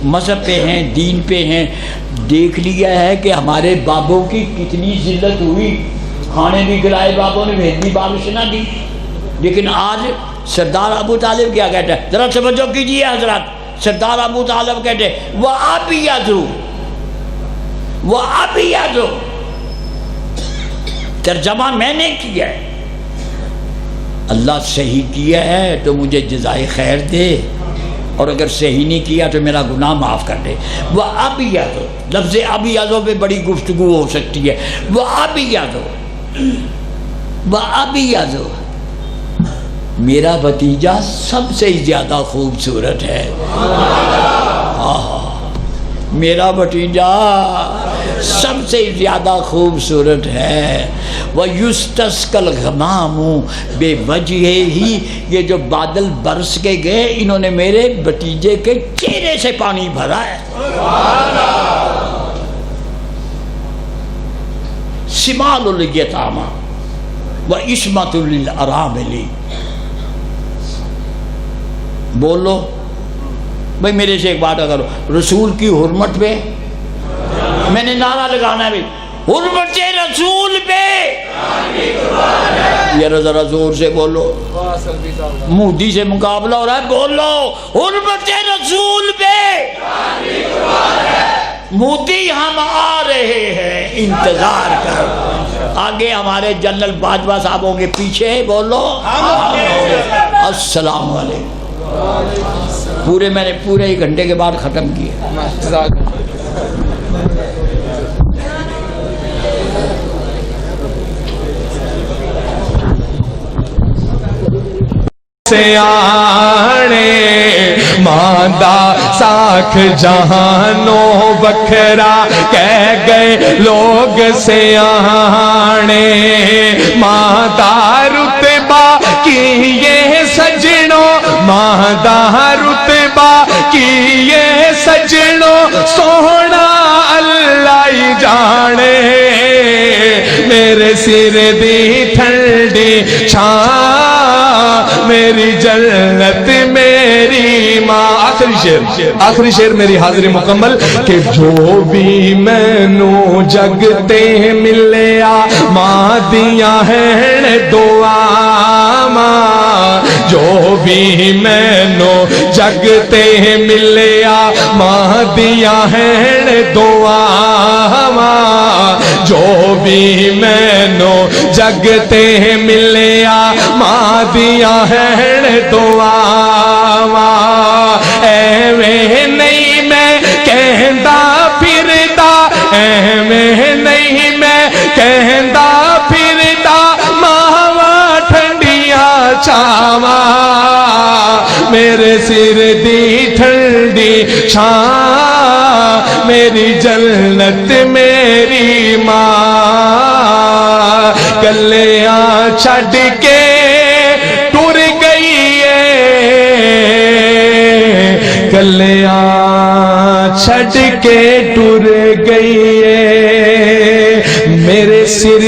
مذہب پہ ہیں، دین پہ ہیں، دیکھ لیا ہے کہ ہمارے بابوں کی کتنی ذلت ہوئی، کھانے بھی کھلائے بابوں نے، بھیج بھی بارش نہ دی، لیکن آج سردار ابو طالب کیا کہتا ہے، ذرا توجہ کیجیے حضرات۔ سردار ابو طالب کہتے ہیں وہ ابیض، وہ ابیض، ترجمہ میں نے کیا ہے، اللہ صحیح کیا ہے تو مجھے جزائے خیر دے، اور اگر صحیح نہیں کیا تو میرا گناہ معاف کر دے۔ وہ ابیض، لفظ ابیض پہ بڑی گفتگو ہو سکتی ہے۔ وہ ابیض، وہ ابیض، میرا بھتیجا سب سے زیادہ خوبصورت ہے، میرا بھتیجا سب سے زیادہ خوبصورت ہے۔ وَيُسْتَسْقَى الْغَمَامُ بِوَجْهِهِ، یہ جو بادل برس کے گئے انہوں نے میرے بھتیجے کے چہرے سے پانی بھرا ہے۔ شمال الیتامى وعصمۃ للارامل، بولو بھائی میرے سے ایک بات کرو، رسول کی حرمت پہ میں نے نعرہ لگانا ہے، حرمت رسول پہ، یہ ذرا زور سے بولو، مودی سے مقابلہ ہو رہا ہے، بولو حرمت رسول پہ۔ مودی ہم آ رہے ہیں، انتظار کرو، آگے ہمارے جنرل باجوہ صاحب ہوں گے، پیچھے بولو السلام علیکم۔ میں نے پورے ایک گھنٹے کے بعد ختم کیا۔ سے آنے ماندہ ساکھ جہانوں بکھرا کہہ گئے لوگ سے آنے ماندہ رتبہ کی یہ سجنوں، ماندہ رتبہ کی یہ سجنوں، سونا اللہ ہی جانے میرے سر دی ٹھنڈی چھاں، میری جنت میری ماں۔ آخری شعر میری حاضری مکمل کہ جو بھی میں نو جگتے ملیا ماں دیا ہے دعا ماں، جو بھی میں نو جگتے ملیا ماں دیا ہے دعا ماں، جو بھی میں نو جگتے ملیا ماں دیا ہے دعا ماں، ایویں نہیں میں کہندا پھردا، ایویں نہیں میں کہندا پھردا، ماواں ٹھنڈیاں چھاواں، میرے سر دی ٹھنڈی چھاں، میری جنت میری ماں، گلیاں چھڈ کے ٹر گئی ہے، گلیاں چھڈ کے ٹر گئی ہے، میرے سر